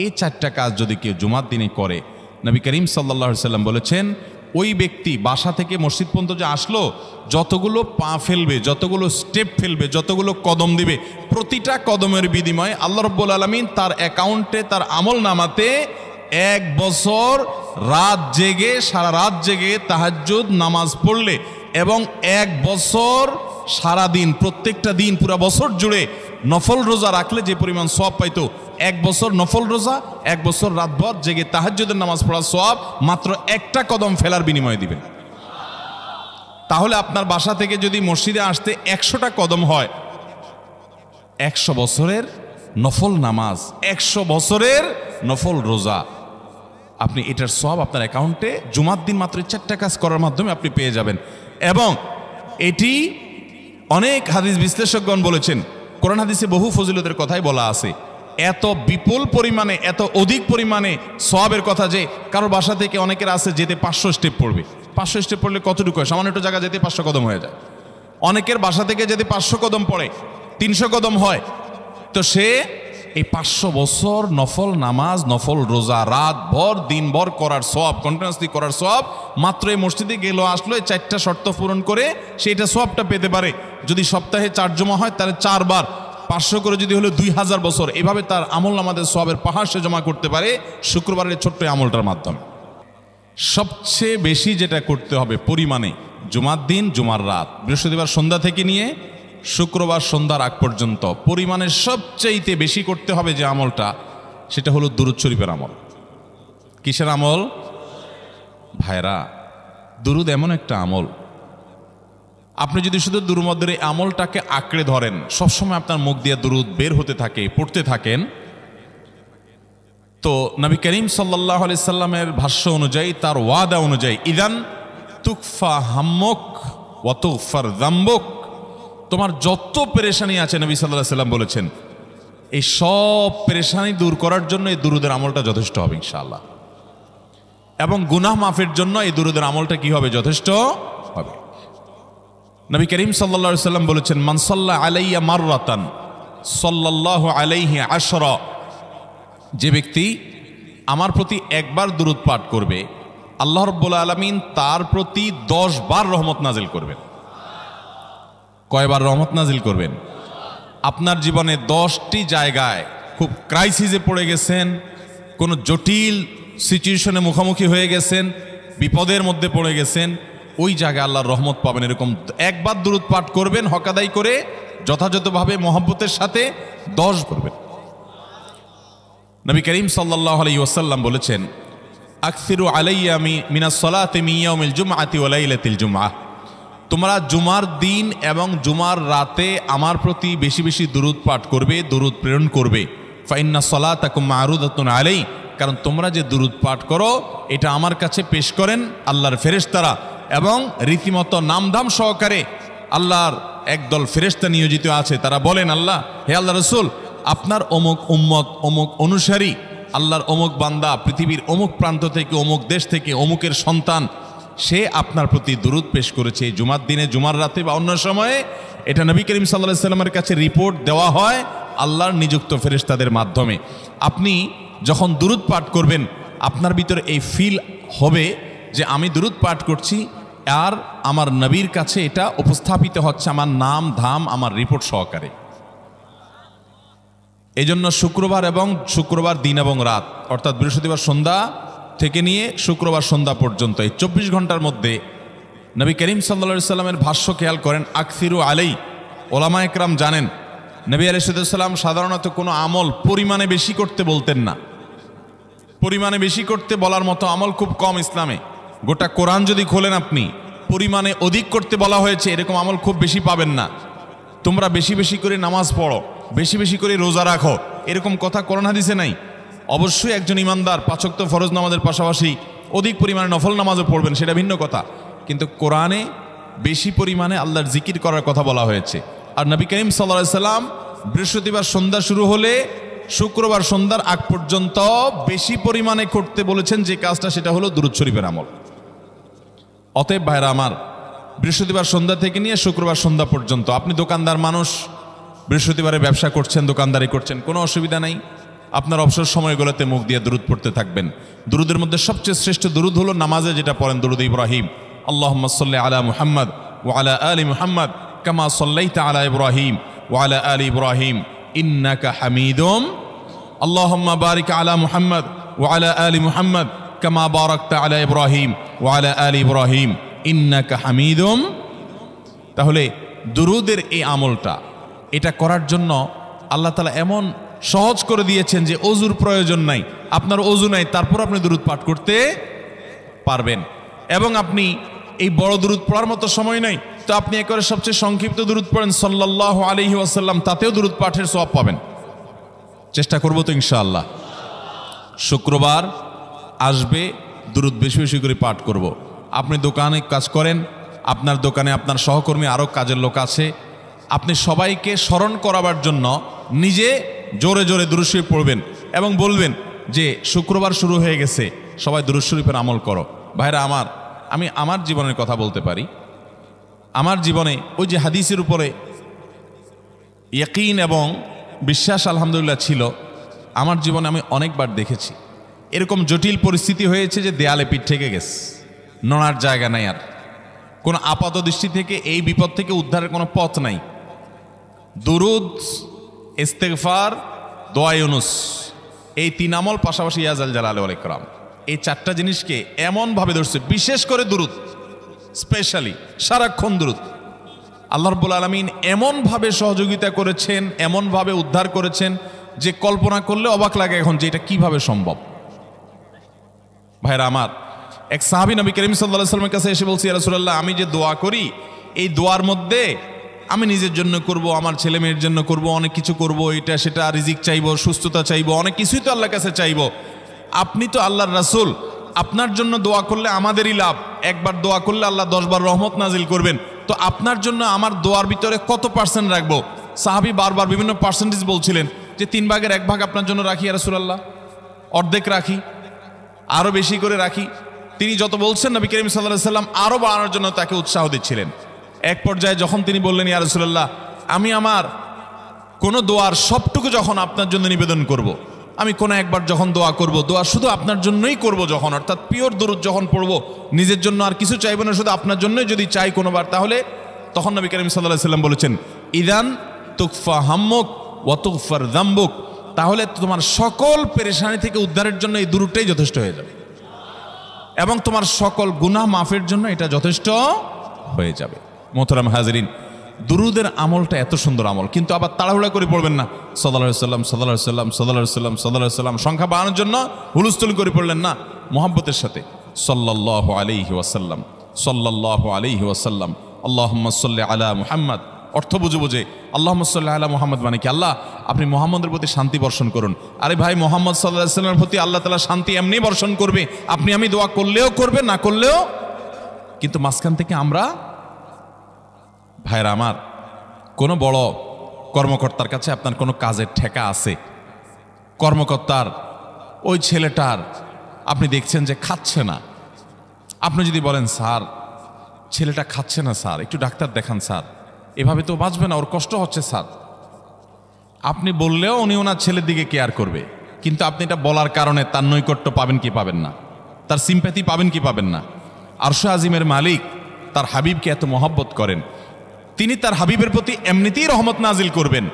এই 4টা কাজ যদি কেউ জুমার দিনে করে, নবী করিম সাল্লাল্লাহু আলাইহি সাল্লাম বলেছেন ওই ব্যক্তি বাসা থেকে মসজিদ পর্যন্ত যে আসলো, যতগুলো পা ফেলবে, যতগুলো স্টেপ ফেলবে, যতগুলো কদম দিবে, প্রতিটা কদমের বিনিময়ে আল্লাহ রাব্বুল আলামিন তার অ্যাকাউন্টে, তার আমল নামাতে 1 বছর রাত জেগে, সারা রাত জেগে তাহাজ্জুদ নামাজ পড়লে এবং 1 বছর সারা দিন, প্রত্যেকটা দিন পুরা বছর জুড়ে নফল রোজা রাখলে যে পরিমাণ সওয়াব পাইতো, 1 বছর নফল রোজা, 1 বছর রাতভর জেগে তাহাজ্জুদের নামাজ পড়ার সওয়াব মাত্র একটা কদম ফেলার বিনিময়ে দিবেন। তাহলে আপনার বাসা থেকে যদি মসজিদে আসতে 100টা কদম হয়, 100 বছরের নফল নামাজ, 100 বছরের নফল রোজা, আপনি এটার সওয়াব আপনার অ্যাকাউন্টে জুমার দিন মাত্র 4টা কাজ করার মাধ্যমে আপনি পেয়ে যাবেন। এবং এটি অনেক হাদিস বিশ্লেষকগণ বলেছেন, কোরআন হাদিসে বহু ফজিলতের কথাই বলা আছে। এত বিপুল পরিমাণে, এত অধিক পরিমাণে সওয়াবের কথা যে কারো বাসা থেকে অনেকের আছে যেতে 500 স্টেপ পড়বে। 500 স্টেপ পড়লে কতটুকু হয়? সামান্য একটু জায়গা যেতে 500 কদম হয়ে যায়। অনেকের বাসা থেকে যদি 500 কদম পড়ে 300 কদম হয়, তো সে এই 500 বছর নফল নামাজ, নফল রোজা, রাত ভর দিনভর করার সওয়াব, কন্টিনিউয়াসলি করার সওয়াব মাত্র এই মসজিদে গেল আসলো, এই 4টা শর্ত পূরণ করে সেইটা সওয়াবটা পেতে পারে। যদি সপ্তাহে 4 জমা হয় তাহলে 4 বার 500 করে যদি হলো 2000 বছর, এভাবে তার আমল নামাজের সওয়াবের পাহাড় সে জমা করতে পারে শুক্রবারের ছোট্ট আমলটার মাধ্যমে। সবচেয়ে বেশি যেটা করতে হবে পরিমাণে, জুমার দিন, জুমার রাত, বৃহস্পতিবার সন্ধ্যা থেকে নিয়ে শুক্রবার সন্ধ্যার আগ পর্যন্ত পরিমাণে সবচাইতে বেশি করতে হবে যে আমলটা, সেটা হলো দুরূদ শরীফের আমল। কিসের আমল? ভাইরা, দুরূদ এমন একটা আমল, আপনি যদি শুধু দুরূদের এই আমলটাকে আঁকড়ে ধরেন, সবসময় আপনার মুখ দিয়ে দুরূদ বের হতে থাকে, পড়তে থাকেন, তো নবী করিম সাল্লাল্লাহু আলাইহি সাল্লামের ভাষ্য অনুযায়ী, তার ওয়াদা অনুযায়ী, ইদান তুকফা হাম্মুক ওয়া তুগফার যামবুক, তোমার যত পেরেশানি আছে নবী সাল্লাল্লাহু আলাইহি সাল্লাম বলেছেন এই সব পেরেশানি দূর করার জন্য এই দুরূদের আমলটা যথেষ্ট হবে ইনশাআল্লাহ। এবং গুনাহ মাফের জন্য এই দুরূদের আমলটা কি হবে? যথেষ্ট হবে। নবী করিম সাল্লাল্লাহু আলাইহি সাল্লাম বলেছেন, মান সাল্লা আলাইয়া মাররাতান সাল্লাল্লাহু আলাইহি আশরা, যে ব্যক্তি আমার প্রতি একবার দুরূদ পাঠ করবে, আল্লাহ রাব্বুল আলামিন তার প্রতি 10 বার রহমত নাজিল করবেন। কয়বার রহমত নাজিল করবেন? আপনার জীবনে 10টি জায়গায় খুব ক্রাইসিসে পড়ে গেছেন, কোনো জটিল সিচুয়েশনে মুখোমুখি হয়ে গেছেন, বিপদের মধ্যে পড়ে গেছেন, ওই জায়গায় আল্লাহর রহমত পাবেন। এরকম একবার দুরূদ পাঠ করবেন, হকাদাই করে, যথাযথভাবে মহব্বতের সাথে 10 করবেন। নবী করিম সাল্লাল্লাহু আলাইহি ওয়াসাল্লাম বলেছেন, আকসিরু আলাইয়া মিনাস সালাতি মিন ইয়াউমিল জুমআতি ওয়া লাইলাতিল জুমআহ, তোমরা জুমার দিন এবং জুমার রাতে আমার প্রতি বেশি বেশি দুরূদ পাঠ করবে, দুরূদ প্রেরণ করবে। ফাইন্না সালাতাকুম মা'রুদাতুন আলাই, কারণ তোমরা যে দুরূদ পাঠ করো এটা আমার কাছে পেশ করেন আল্লাহর ফেরেশতারা, এবং রীতিমতো নামধাম সহকারে আল্লাহর একদল ফেরেশতা নিয়োজিত আছে। তারা বলেন, আল্লাহ, হে আল্লাহ রাসূল, আপনার অমুক উম্মত, অমুক অনুসারী, আল্লাহর অমুক বান্দা পৃথিবীর অমুক প্রান্ত থেকে, অমুক দেশ থেকে, অমুকের সন্তান, সে আপনার প্রতি দুরূদ পেশ করেছে জুমার দিনে, জুমার রাতে বা অন্য সময়ে। এটা নবী করিম সাল্লাল্লাহু আলাইহি সাল্লামের কাছে রিপোর্ট দেওয়া হয় আল্লাহর নিযুক্ত ফেরেশতাদের মাধ্যমে। আপনি যখন দুরূদ পাঠ করবেন, আপনার ভিতরে এই ফিল হবে যে আমি দুরূদ পাঠ করছি আর আমার নবীর কাছে এটা উপস্থাপিত হচ্ছে আমার নাম ধাম, আমার রিপোর্ট সহকারে। এই জন্য শুক্রবার এবং শুক্রবার দিন এবং রাত, অর্থাৎ বৃহস্পতিবার সন্ধ্যা থেকে নিয়ে শুক্রবার সন্ধ্যা পর্যন্ত এই 24 ঘন্টার মধ্যে নবী করিম সাল্লাল্লাহু আলাইহি সাল্লামের ভাষ্য খেয়াল করেন, আকসিরু আলাই, ওলামা একরাম জানেন নবী আলাইহিস সালাম সাধারণত কোনো আমল পরিমাণে বেশি করতে বলতেন না। পরিমাণে বেশি করতে বলার মতো আমল খুব কম ইসলামে। গোটা কোরআন যদি খোলেন আপনি, পরিমাণে অধিক করতে বলা হয়েছে এরকম আমল খুব বেশি পাবেন না। তোমরা বেশি বেশি করে নামাজ পড়ো, বেশি বেশি করে রোজা রাখো, এরকম কথা কোরআন হাদিসে নাই। অবশ্যই একজন ইমানদার 5 ওয়াক্ত ফরজ নামাজের পাশাপাশি অধিক পরিমাণে নফল নামাজও পড়বেন, সেটা ভিন্ন কথা। কিন্তু কোরআনে বেশি পরিমাণে আল্লাহর জিকির করার কথা বলা হয়েছে। আর নবী করিম সাল্লাল্লাহু আলাইহি সাল্লাম বৃহস্পতিবার সন্ধ্যা শুরু হলে শুক্রবার সন্ধ্যার আগ পর্যন্ত বেশি পরিমাণে করতে বলেছেন যে কাজটা, সেটা হলো দুরূদ শরীফের আমল। অতএব ভাইরা আমার, বৃহস্পতিবার সন্ধ্যা থেকে নিয়ে শুক্রবার সন্ধ্যা পর্যন্ত আপনি দোকানদার মানুষ, বৃহস্পতিবারে ব্যবসা করছেন, দোকানদারি করছেন, কোনো অসুবিধা নাই। আপনার অবসর সময়গুলোতে মুখ দিয়ে দুরূদ পড়তে থাকবেন। দুরূদের মধ্যে সবচেয়ে শ্রেষ্ঠ দুরূদ হলো নামাজে যেটা পড়েন, দুরূদ ইব্রাহিম। আল্লাহুম্মা সাল্লি আলা মুহাম্মদ ওয়া আলা আলি মুহাম্মদ কামা সাল্লাইতা আলা ইব্রাহিম ওয়া আলা আলি ইব্রাহিম ইন্নাকা হামিদুম। আল্লাহুম্মা বারিক আলা মুহাম্মদ ওয়া আলা আলি মুহাম্মদ কামা বারাকতা আলা ইব্রাহিম ওয়া আলা আলি ইব্রাহিম ইন্নাকা হামিদুম। তাহলে দুরূদের এই আমলটা এটা করার জন্য আল্লাহ তাআলা এমন সহজ করে দিয়েছেন যে ওযুর প্রয়োজন নাই। আপনার ওযু নাই, তারপর আপনি দুরূদ পাঠ করতে পারবেন। এবং আপনি এই বড় দুরূদ পড়ার মতো সময় নাই, তো আপনি একবারে সবচেয়ে সংক্ষিপ্ত দুরূদ পড়েন সাল্লাল্লাহু আলাইহি ওয়াসাল্লাম, তাতেও দুরূদ পাঠের সওয়াব পাবেন। চেষ্টা করব তো ইনশাআল্লাহ। শুক্রবার আসবে, দুরূদ বেশি বেশি করে পাঠ করব। আপনি দোকানে কাজ করেন, আপনার দোকানে আপনার সহকর্মী আরও কাজের লোক আছে, আপনি সবাইকে স্মরণ করাবার জন্য নিজে জোরে জোরে দুরূদ শরীফ পড়বেন এবং বলবেন যে শুক্রবার শুরু হয়ে গেছে, সবাই দুরূদ শরীফের আমল করো। ভাইরা আমার, আমি আমার জীবনের কথা বলতে পারি। আমার জীবনে ওই যে হাদিসের উপরে ইয়াকিন এবং বিশ্বাস আলহামদুলিল্লাহ ছিল। আমার জীবনে আমি অনেকবার দেখেছি এরকম জটিল পরিস্থিতি হয়েছে যে দেয়ালে পিঠ থেকে গেছে, নড়ার জায়গা নাই, আর কোনো আপাত দৃষ্টি থেকে এই বিপদ থেকে উদ্ধারের কোনো পথ নাই। দুরুদ, ইস্তেগফার, দোয়া ইউনুস, এই তিন আমল পাশাপাশি ইয়া জাল জালালি ওয়াল ইকরাম, এই চারটা জিনিসকে এমনভাবে ধরছে, বিশেষ করে দুরুদ, স্পেশালি সারাক্ষণ দুরুদ। আল্লাহ রাব্বুল আলামিন এমনভাবে সহযোগিতা করেছেন, এমনভাবে উদ্ধার করেছেন যে কল্পনা করলে অবাক লাগে এখন যে এটা কিভাবে সম্ভব। ভাইরা আমার, এক সাহাবী নবী করিম সাল্লাল্লাহু আলাইহি ওয়াসাল্লামের কাছে এসে বলছে, ইয়া রাসূলুল্লাহ, আমি যে দোয়া করি এই দোয়ার মধ্যে আমি নিজের জন্য করব, আমার ছেলে মেয়ের জন্য করব, অনেক কিছু করব, এটা সেটা, রিজিক চাইবো, সুস্থতা চাইবো, অনেক কিছুই তো আল্লাহর কাছে চাইবো। আপনি তো আল্লাহর রাসূল, আপনার জন্য দোয়া করলে আমাদেরই লাভ, একবার দোয়া করলে আল্লাহ 10 বার রহমত নাজিল করবেন, তো আপনার জন্য আমার দোয়ার ভিতরে কত পার্সেন্ট রাখবো? সাহাবী বারবার বিভিন্ন পার্সেন্টেজ বলছিলেন যে 3 ভাগের 1 ভাগ আপনার জন্য রাখি ইয়া রাসূলুল্লাহ, অর্ধেক রাখি, আরো বেশি করে রাখি। তিনি যত বলছেন নবী করিম সাল্লাল্লাহু আলাইহি ওয়াসাল্লাম আরো বাড়ানোর জন্য তাকে উৎসাহ দিচ্ছিলেন। এক পর্যায়ে যখন তিনি বললেন, ইয়া রাসূলুল্লাহ, আমি আমার কোনো দোয়ার সবটুকু যখন আপনার জন্য নিবেদন করব, আমি কোনো একবার যখন দোয়া করব, দোয়া শুধু আপনার জন্যই করব যখন, অর্থাৎ পিওর দুরূদ যখন পড়ব, নিজের জন্য আর কিছু চাইব না, শুধু আপনার জন্যই যদি চাই কোনোবার, তাহলে তখন নবী করিম সাল্লাল্লাহু আলাইহি ওয়াসাল্লাম বলেছেন, ইদান তুকফা হাম্মুক ওয়া তুগফার যামবুক, তাহলে তোমার সকল পেরেশানি থেকে উদ্ধারের জন্য এই দুরূদটাই যথেষ্ট হয়ে যাবে এবং তোমার সকল গুনাহ মাফের জন্য এটা যথেষ্ট হয়ে যাবে। মোহতারাম হাজরিন, দুরূদের আমলটা এত সুন্দর আমল, কিন্তু আবার তাড়াহুড়া করে পড়বেন না, সাল্লাল্লাহু আলাইহি সাল্লাম সাল্লাল্লাহু আলাইহি সাল্লাম সাল্লাল্লাহু আলাইহি সাল্লাম সাল্লাল্লাহু আলাইহি সাল্লাম সংখ্যা বাড়ানোর জন্য হুলস্থুল করে পড়লেন না, মুহাব্বতের সাথে সাল্লাল্লাহু আলাইহি ওয়াসাল্লাম সাল্লাল্লাহু আলাইহি ওয়াসাল্লাম আল্লাহুম্মা সাল্লি আলা মুহাম্মদ, অর্থ বুঝে বুঝে আল্লাহুম্মা সাল্লি আলা মুহাম্মদ মানে কি, আল্লাহ আপনি মুহাম্মদের প্রতি শান্তি বর্ষণ করুন। আরে ভাই, মুহাম্মদ সাল্লাল্লাহু আলাইহি ওয়াসাল্লামের প্রতি আল্লাহ তাআলা শান্তি এমনি বর্ষণ করবে, আপনি আমি দোয়া করলেও করবে, না করলেও। কিন্তু মাঝখান থেকে আমরা, ভাইরা আমার, কোনো বড় কর্মকর্তার কাছে আপনার কোনো কাজের ঠেকা আছে, কর্মকর্তার ওই ছেলেটার আপনি দেখছেন যে খাচ্ছে না, আপনি যদি বলেন, স্যার ছেলেটা খাচ্ছে না স্যার, একটু ডাক্তার দেখান স্যার, এভাবে তো বাঁচবে না, ওর কষ্ট হচ্ছে স্যার, আপনি বললেও উনি ওনার ছেলের দিকে কেয়ার করবে, কিন্তু আপনি এটা বলার কারণে তার নৈকট্য পাবেন কি পাবেন না, তার সিম্প্যাথি পাবেন কি পাবেন না। আরশ আজিমের মালিক তার হাবিবকে এত মহব্বত করেন, তিনি তার হাবিবের প্রতি এমনিতেই রহমত নাজিল করবেন,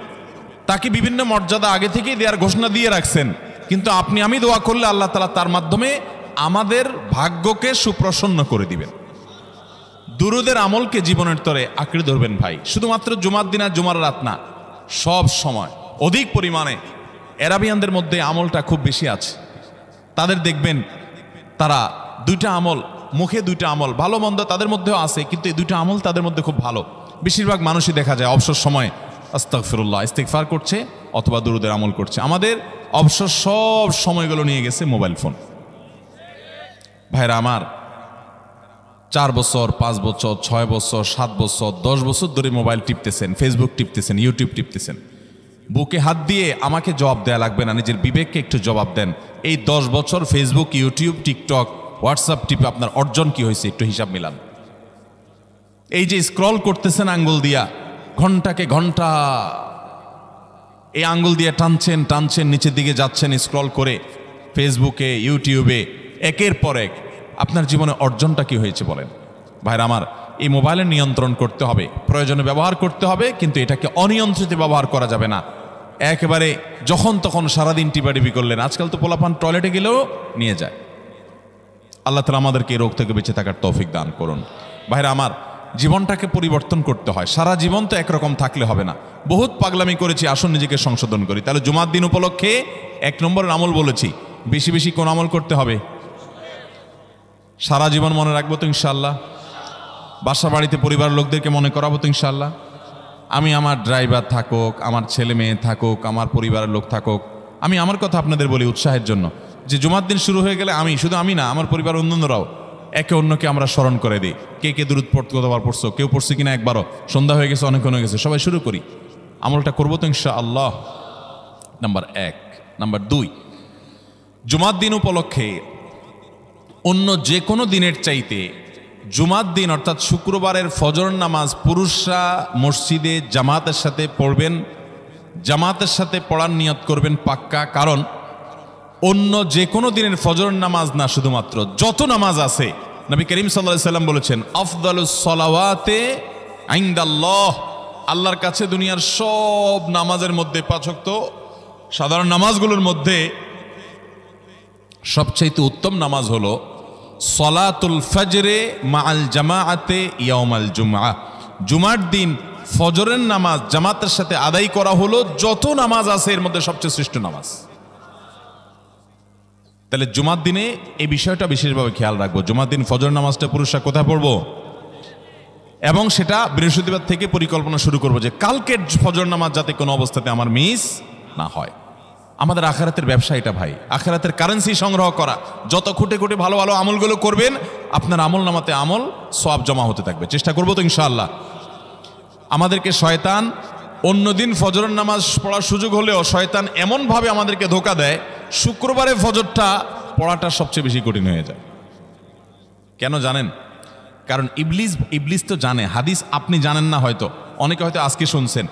তাকে বিভিন্ন মর্যাদা আগে থেকেই দেওয়ার ঘোষণা দিয়ে রাখছেন, কিন্তু আপনি আমি দোয়া করলে আল্লাহ তাআলা তার মাধ্যমে আমাদের ভাগ্যকে সুপ্রসন্ন করে দিবেন। দুরূদের আমলকে জীবনের তরে আঁকড়ে ধরবেন ভাই, শুধুমাত্র জুমার দিন আর জুমার রাত না, সব সময় অধিক পরিমাণে। এরাবিয়ানদের মধ্যে আমলটা খুব বেশি আছে, তাদের দেখবেন তারা 2টা আমল, মুখে 2টা আমল, ভালো মন্দ তাদের মধ্যেও আছে, কিন্তু এই 2টা আমল তাদের মধ্যে খুব ভালো। বেশিরভাগ মানুষই দেখা যায় অবসর সময় আস্তাগফিরুল্লাহ, ইস্তিগফার করছে অথবা দুরূদের আমল করছে। আমাদের অবসর সব সময়গুলো নিয়ে গেছে মোবাইল ফোন। ভাইরা আমার, 4 বছর, 5 বছর, 6 বছর, 7 বছর, 10 বছর ধরে মোবাইল টিপতেছেন, ফেসবুক টিপতেছেন, ইউটিউব টিপতেছেন। বুকে হাত দিয়ে আমাকে জবাব দেয়া লাগবে না, নিজের বিবেককে একটু জবাব দেন। এই 10 বছর ফেসবুক, ইউটিউব, টিকটক, হোয়াটসঅ্যাপ টিপে আপনার অর্জন কি হয়েছে একটু হিসাব মিলান। এই যে স্ক্রল করতেছেন আঙ্গুল দিয়া, ঘন্টাকে ঘন্টা, এই আঙ্গুল দিয়ে টানছেন টানছেন, নিচের দিকে যাচ্ছেন স্ক্রল করে ফেসবুকে, ইউটিউবে, একের পর এক। আপনার জীবনে অর্জনটা কি হয়েছে বলেন? ভাইরা আমার, এই মোবাইলের নিয়ন্ত্রণ করতে হবে, প্রয়োজনে ব্যবহার করতে হবে, কিন্তু এটাকে অনিয়ন্ত্রিত ব্যবহার করা যাবে না। একেবারে যখন তখন সারাদিন টিপাটিপি করলেন। আজকাল তো পোলাপান টয়লেটে গেলেও নিয়ে যায়। আল্লাহ তাআলা আমাদেরকে এই রোগ থেকে বেঁচে থাকার তৌফিক দান করুন। ভাইরা আমার, জীবনটাকে পরিবর্তন করতে হয়। সারা জীবন তো একরকম থাকলে হবে না। বহুত পাগলামি করেছি, আসুন নিজেকে সংশোধন করি। তাহলে জুমার দিন উপলক্ষে 1 নম্বরের আমল বলেছি। বেশি বেশি কোন আমল করতে হবে? সারা জীবন মনে রাখবো তো ইনশাআল্লাহ। বাসা বাড়িতে পরিবারের লোকদেরকে মনে করাবো তো ইনশাআল্লাহ। আমি আমার ড্রাইভার থাকুক, আমার ছেলে মেয়ে থাকুক, আমার পরিবারের লোক থাকুক, আমি আমার কথা আপনাদের বলি উৎসাহের জন্য, যে জুমার দিন শুরু হয়ে গেলে আমি, শুধু আমি না, আমার পরিবার অন্যান্যরাও একে অন্যকে আমরা স্মরণ করে দিই। কে কে দুরূদ পড়তে কতবার পড়ছো, কেউ পড়ছে কিনা একবারও, সন্ধ্যা হয়ে গেছে, অনেকক্ষণ হয়ে গেছে, সবাই শুরু করি। আমলটা করবো তো ইনশাআল্লাহ। নাম্বার 1। নাম্বার 2, জুমার দিন উপলক্ষে অন্য যে কোনো দিনের চাইতে জুমার দিন অর্থাৎ শুক্রবারের ফজর নামাজ পুরুষরা মসজিদে জামাতের সাথে পড়বেন। জামাতের সাথে পড়ার নিয়ত করবেন পাক্কা। কারণ অন্য যে কোনো দিনের ফজর নামাজ না, শুধুমাত্র যত নামাজ আছে, নবী করিম সাল্লাল্লাহু আলাইহি সাল্লাম বলেছেন, আফদালুস সালাওয়াতে ইনদাল্লাহ, আল্লাহর কাছে দুনিয়ার সব নামাজের মধ্যে, 5 ওয়াক্ত সাধারণ নামাজগুলোর মধ্যে সবচাইতে উত্তম নামাজ হলো সলাতুল ফজরে মাআল জামাআতে ইয়াউমাল জুমআ। জুমার দিন ফজরের নামাজ জামাতের সাথে আদায় করা হলো যত নামাজ আছে এর মধ্যে সবচেয়ে শ্রেষ্ঠ নামাজ। তাহলে জুমার দিনে এই বিষয়টা বিশেষভাবে খেয়াল রাখবো। জুমার দিন ফজর নামাজটা পুরুষরা কোথায় পড়বো, এবং সেটা বৃহস্পতিবার থেকে পরিকল্পনা শুরু করবো যে কালকের ফজর নামাজ যাতে কোনো অবস্থাতে আমার মিস না হয়। আমাদের আখিরাতের ব্যবসা এটা ভাই, আখিরাতের কারেন্সি সংগ্রহ করা। যত খুঁটে খুঁটে ভালো ভালো আমলগুলো করবেন, আপনার আমল নামাতে আমল সওয়াব জমা হতে থাকবে। চেষ্টা করবো তো ইনশাআল্লাহ। আমাদেরকে শয়তান অন্যদিন ফজরের নামাজ পড়ার সুযোগ হলেও শয়তান এমনভাবে আমাদেরকে ধোঁকা দেয়, শুক্রবারে ফজরটা পড়াটা সবচেয়ে বেশি কঠিন হয়ে যায়। কেন জানেন? কারণ ইবলিস তো জানে। হাদিস আপনি জানেন না, হয়তো অনেকে হয়তো আজকে শুনছেন,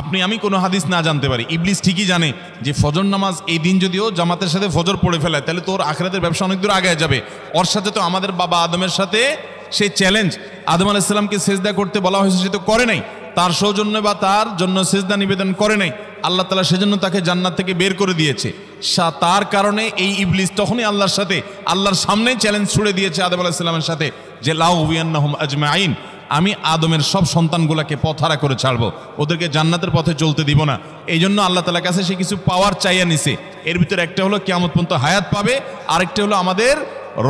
আপনি আমি কোনো হাদিস না জানতে পারি, ইবলিস ঠিকই জানে যে ফজর নামাজ এই দিন যদিও জামাতের সাথে ফজর পড়ে ফেলায়, তাহলে তোর আখিরাতের ব্যবসা অনেক দূর আগে যাবে। ওর সাথে তো আমাদের বাবা আদমের সাথে সেই চ্যালেঞ্জ, আদম আলাইহিস সালামকে সিজদা করতে বলা হয়েছে, সে তো করে নাই। তার সৌজন্য বা তার জন্য সিজদা নিবেদন করে নাই। আল্লাহ তাআলা সেজন্য তাকে জান্নাত থেকে বের করে দিয়েছে। তার কারণে এই ইবলিস তখনই আল্লাহর সাথে, আল্লাহর সামনেই চ্যালেঞ্জ ছুড়ে দিয়েছে আদম আলাইহিস সালামের সাথে, যে লাউবিয়ান্নাহুম আজমাইন, আমি আদমের সব সন্তানগুলোকে পথহারা করে ছাড়বো, ওদেরকে জান্নাতের পথে চলতে দিব না। এই জন্য আল্লাহ তাআলার কাছে সে কিছু পাওয়ার চাইয়া নিছে। এর ভিতরে একটা হলো কিয়ামত পর্যন্ত হায়াত পাবে, আরেকটা হলো আমাদের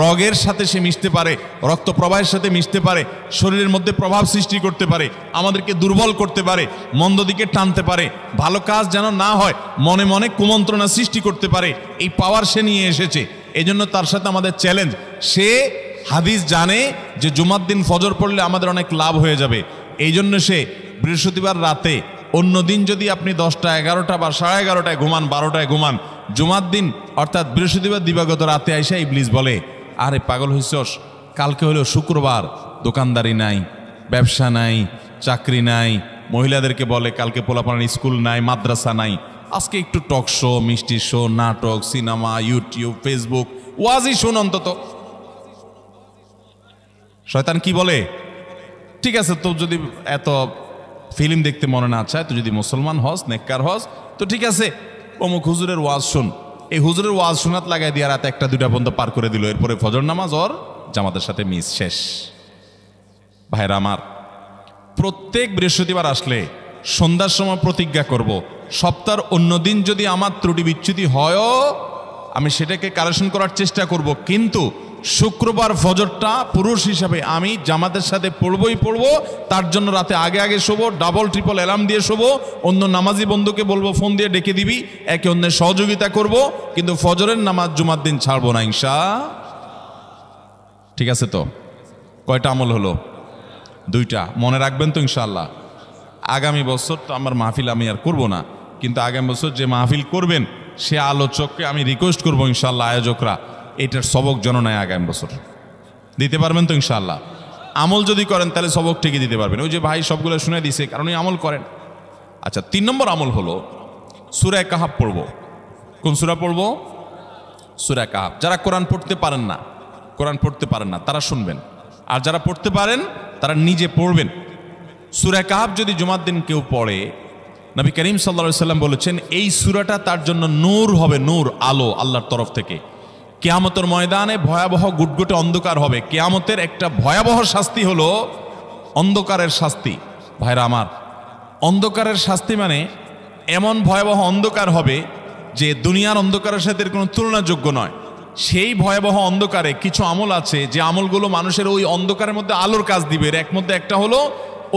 রগের সাথে সে মিশতে পারে, রক্ত প্রবাহের সাথে মিশতে পারে, শরীরের মধ্যে প্রভাব সৃষ্টি করতে পারে, আমাদেরকে দুর্বল করতে পারে, মন্দ দিকে টানতে পারে, ভালো কাজ যেন না হয় মনে মনে কুমন্ত্রণা সৃষ্টি করতে পারে। এই পাওয়ার সে নিয়ে এসেছে। এই জন্য তার সাথে আমাদের চ্যালেঞ্জ। সে হাদিস জানে যে জুমার দিন ফজর পড়লে আমাদের অনেক লাভ হয়ে যাবে। এই জন্য সে বৃহস্পতিবার রাতে, অন্য দিন যদি আপনি 10টা 11টা বা 11:30টায় ঘুমান, 12টায় ঘুমান, জুমার দিন অর্থাৎ বৃহস্পতিবার দিবাগত রাতে আইসা ইবলিস বলে, আরে পাগল হইছস, কালকে হলো শুক্রবার, দোকানদারি নাই, ব্যবসা নাই, চাকরি নাই, মহিলাদেরকে বলে কালকে পোলাপানের স্কুল নাই, মাদ্রাসা নাই, আজকে একটু টক শো, মিষ্টি শো, নাটক, সিনেমা, ইউটিউব, ফেসবুক, ওয়াজই শোন অন্তত। শয়তান কি বলে, ঠিক আছে তো যদি এত ফিল্ম দেখতে মনে না চায়, তো যদি মুসলমান হস, নেককার হস, তো ঠিক আছে অমুক হুজুরের ওয়াজ শুন। এই হুজুরের ওয়াজ শোনাত লাগাই দিয়ে রাতে 1টা 2টা পর্যন্ত পার করে দিল। এরপরে ফজর নামাজ ওর জামাতের সাথে মিস, শেষ। ভাইরা আমার, প্রত্যেক বৃহস্পতিবার আসলে সন্ধ্যার সময় প্রতিজ্ঞা করব, সপ্তাহের অন্য দিন যদি আমার ত্রুটি বিচ্যুতি হয়ও আমি সেটাকে কারেকশন করার চেষ্টা করব, কিন্তু শুক্রবার ফজরটা পুরুষ হিসাবে আমি জামাতের সাথে পড়বই পড়বো। তার জন্য রাতে আগে আগে শোবো, ডাবল ট্রিপল অ্যালার্ম দিয়ে শোবো, অন্য নামাজি বন্ধুকে বলবো ফোন দিয়ে ডেকে দিবি, একে অন্যের সহযোগিতা করব, কিন্তু ফজরের নামাজ জুমার দিন ছাড়বো না ইনশাআল্লাহ। ঠিক আছে তো? কয়টা আমল হলো? 2টা। মনে রাখবেন তো ইনশাআল্লাহ। আগামী বছর তো আমার মাহফিল আমি আর করব না, কিন্তু আগামী বছর যে মাহফিল করবেন সে আলোচককে আমি রিকোয়েস্ট করবো ইনশাআল্লাহ, আয়োজকরা এটার সবক যেন নেয় আগামী বছর। দিতে পারবেন তো ইনশাআল্লাহ? আমল যদি করেন তাহলে সবক ঠিকই দিতে পারবেন। ওই যে ভাই সবগুলো শুনে দিছে, কারণ এই আমল করেন। আচ্ছা, 3 নম্বর আমল হলো সূরা কাহাফ পড়ব। কোন সূরা পড়ব? সূরা কাহাফ। যারা কোরআন পড়তে পারেন না তারা শুনবেন, আর যারা পড়তে পারেন তারা নিজে পড়বেন। সূরা কাহাফ যদি জুমার দিন কেউ পড়ে, নবী করিম সাল্লাল্লাহু আলাইহি সাল্লাম বলেছেন এই সূরাটা তার জন্য নূর হবে, নূর, আলো আল্লাহর তরফ থেকে। কিয়ামতের ময়দানে ভয়াবহ গুটগুটে অন্ধকার হবে। কিয়ামতের একটা ভয়াবহ শাস্তি হলো অন্ধকারের শাস্তি। ভাইরা আমার, অন্ধকারের শাস্তি মানে এমন ভয়াবহ অন্ধকার হবে যে দুনিয়ার অন্ধকারের সাথে এর কোনো তুলনাযোগ্য নয়। সেই ভয়াবহ অন্ধকারে কিছু আমল আছে যে আমলগুলো মানুষের ওই অন্ধকারের মধ্যে আলোর কাজ দিবে। এর মধ্যে একটা হলো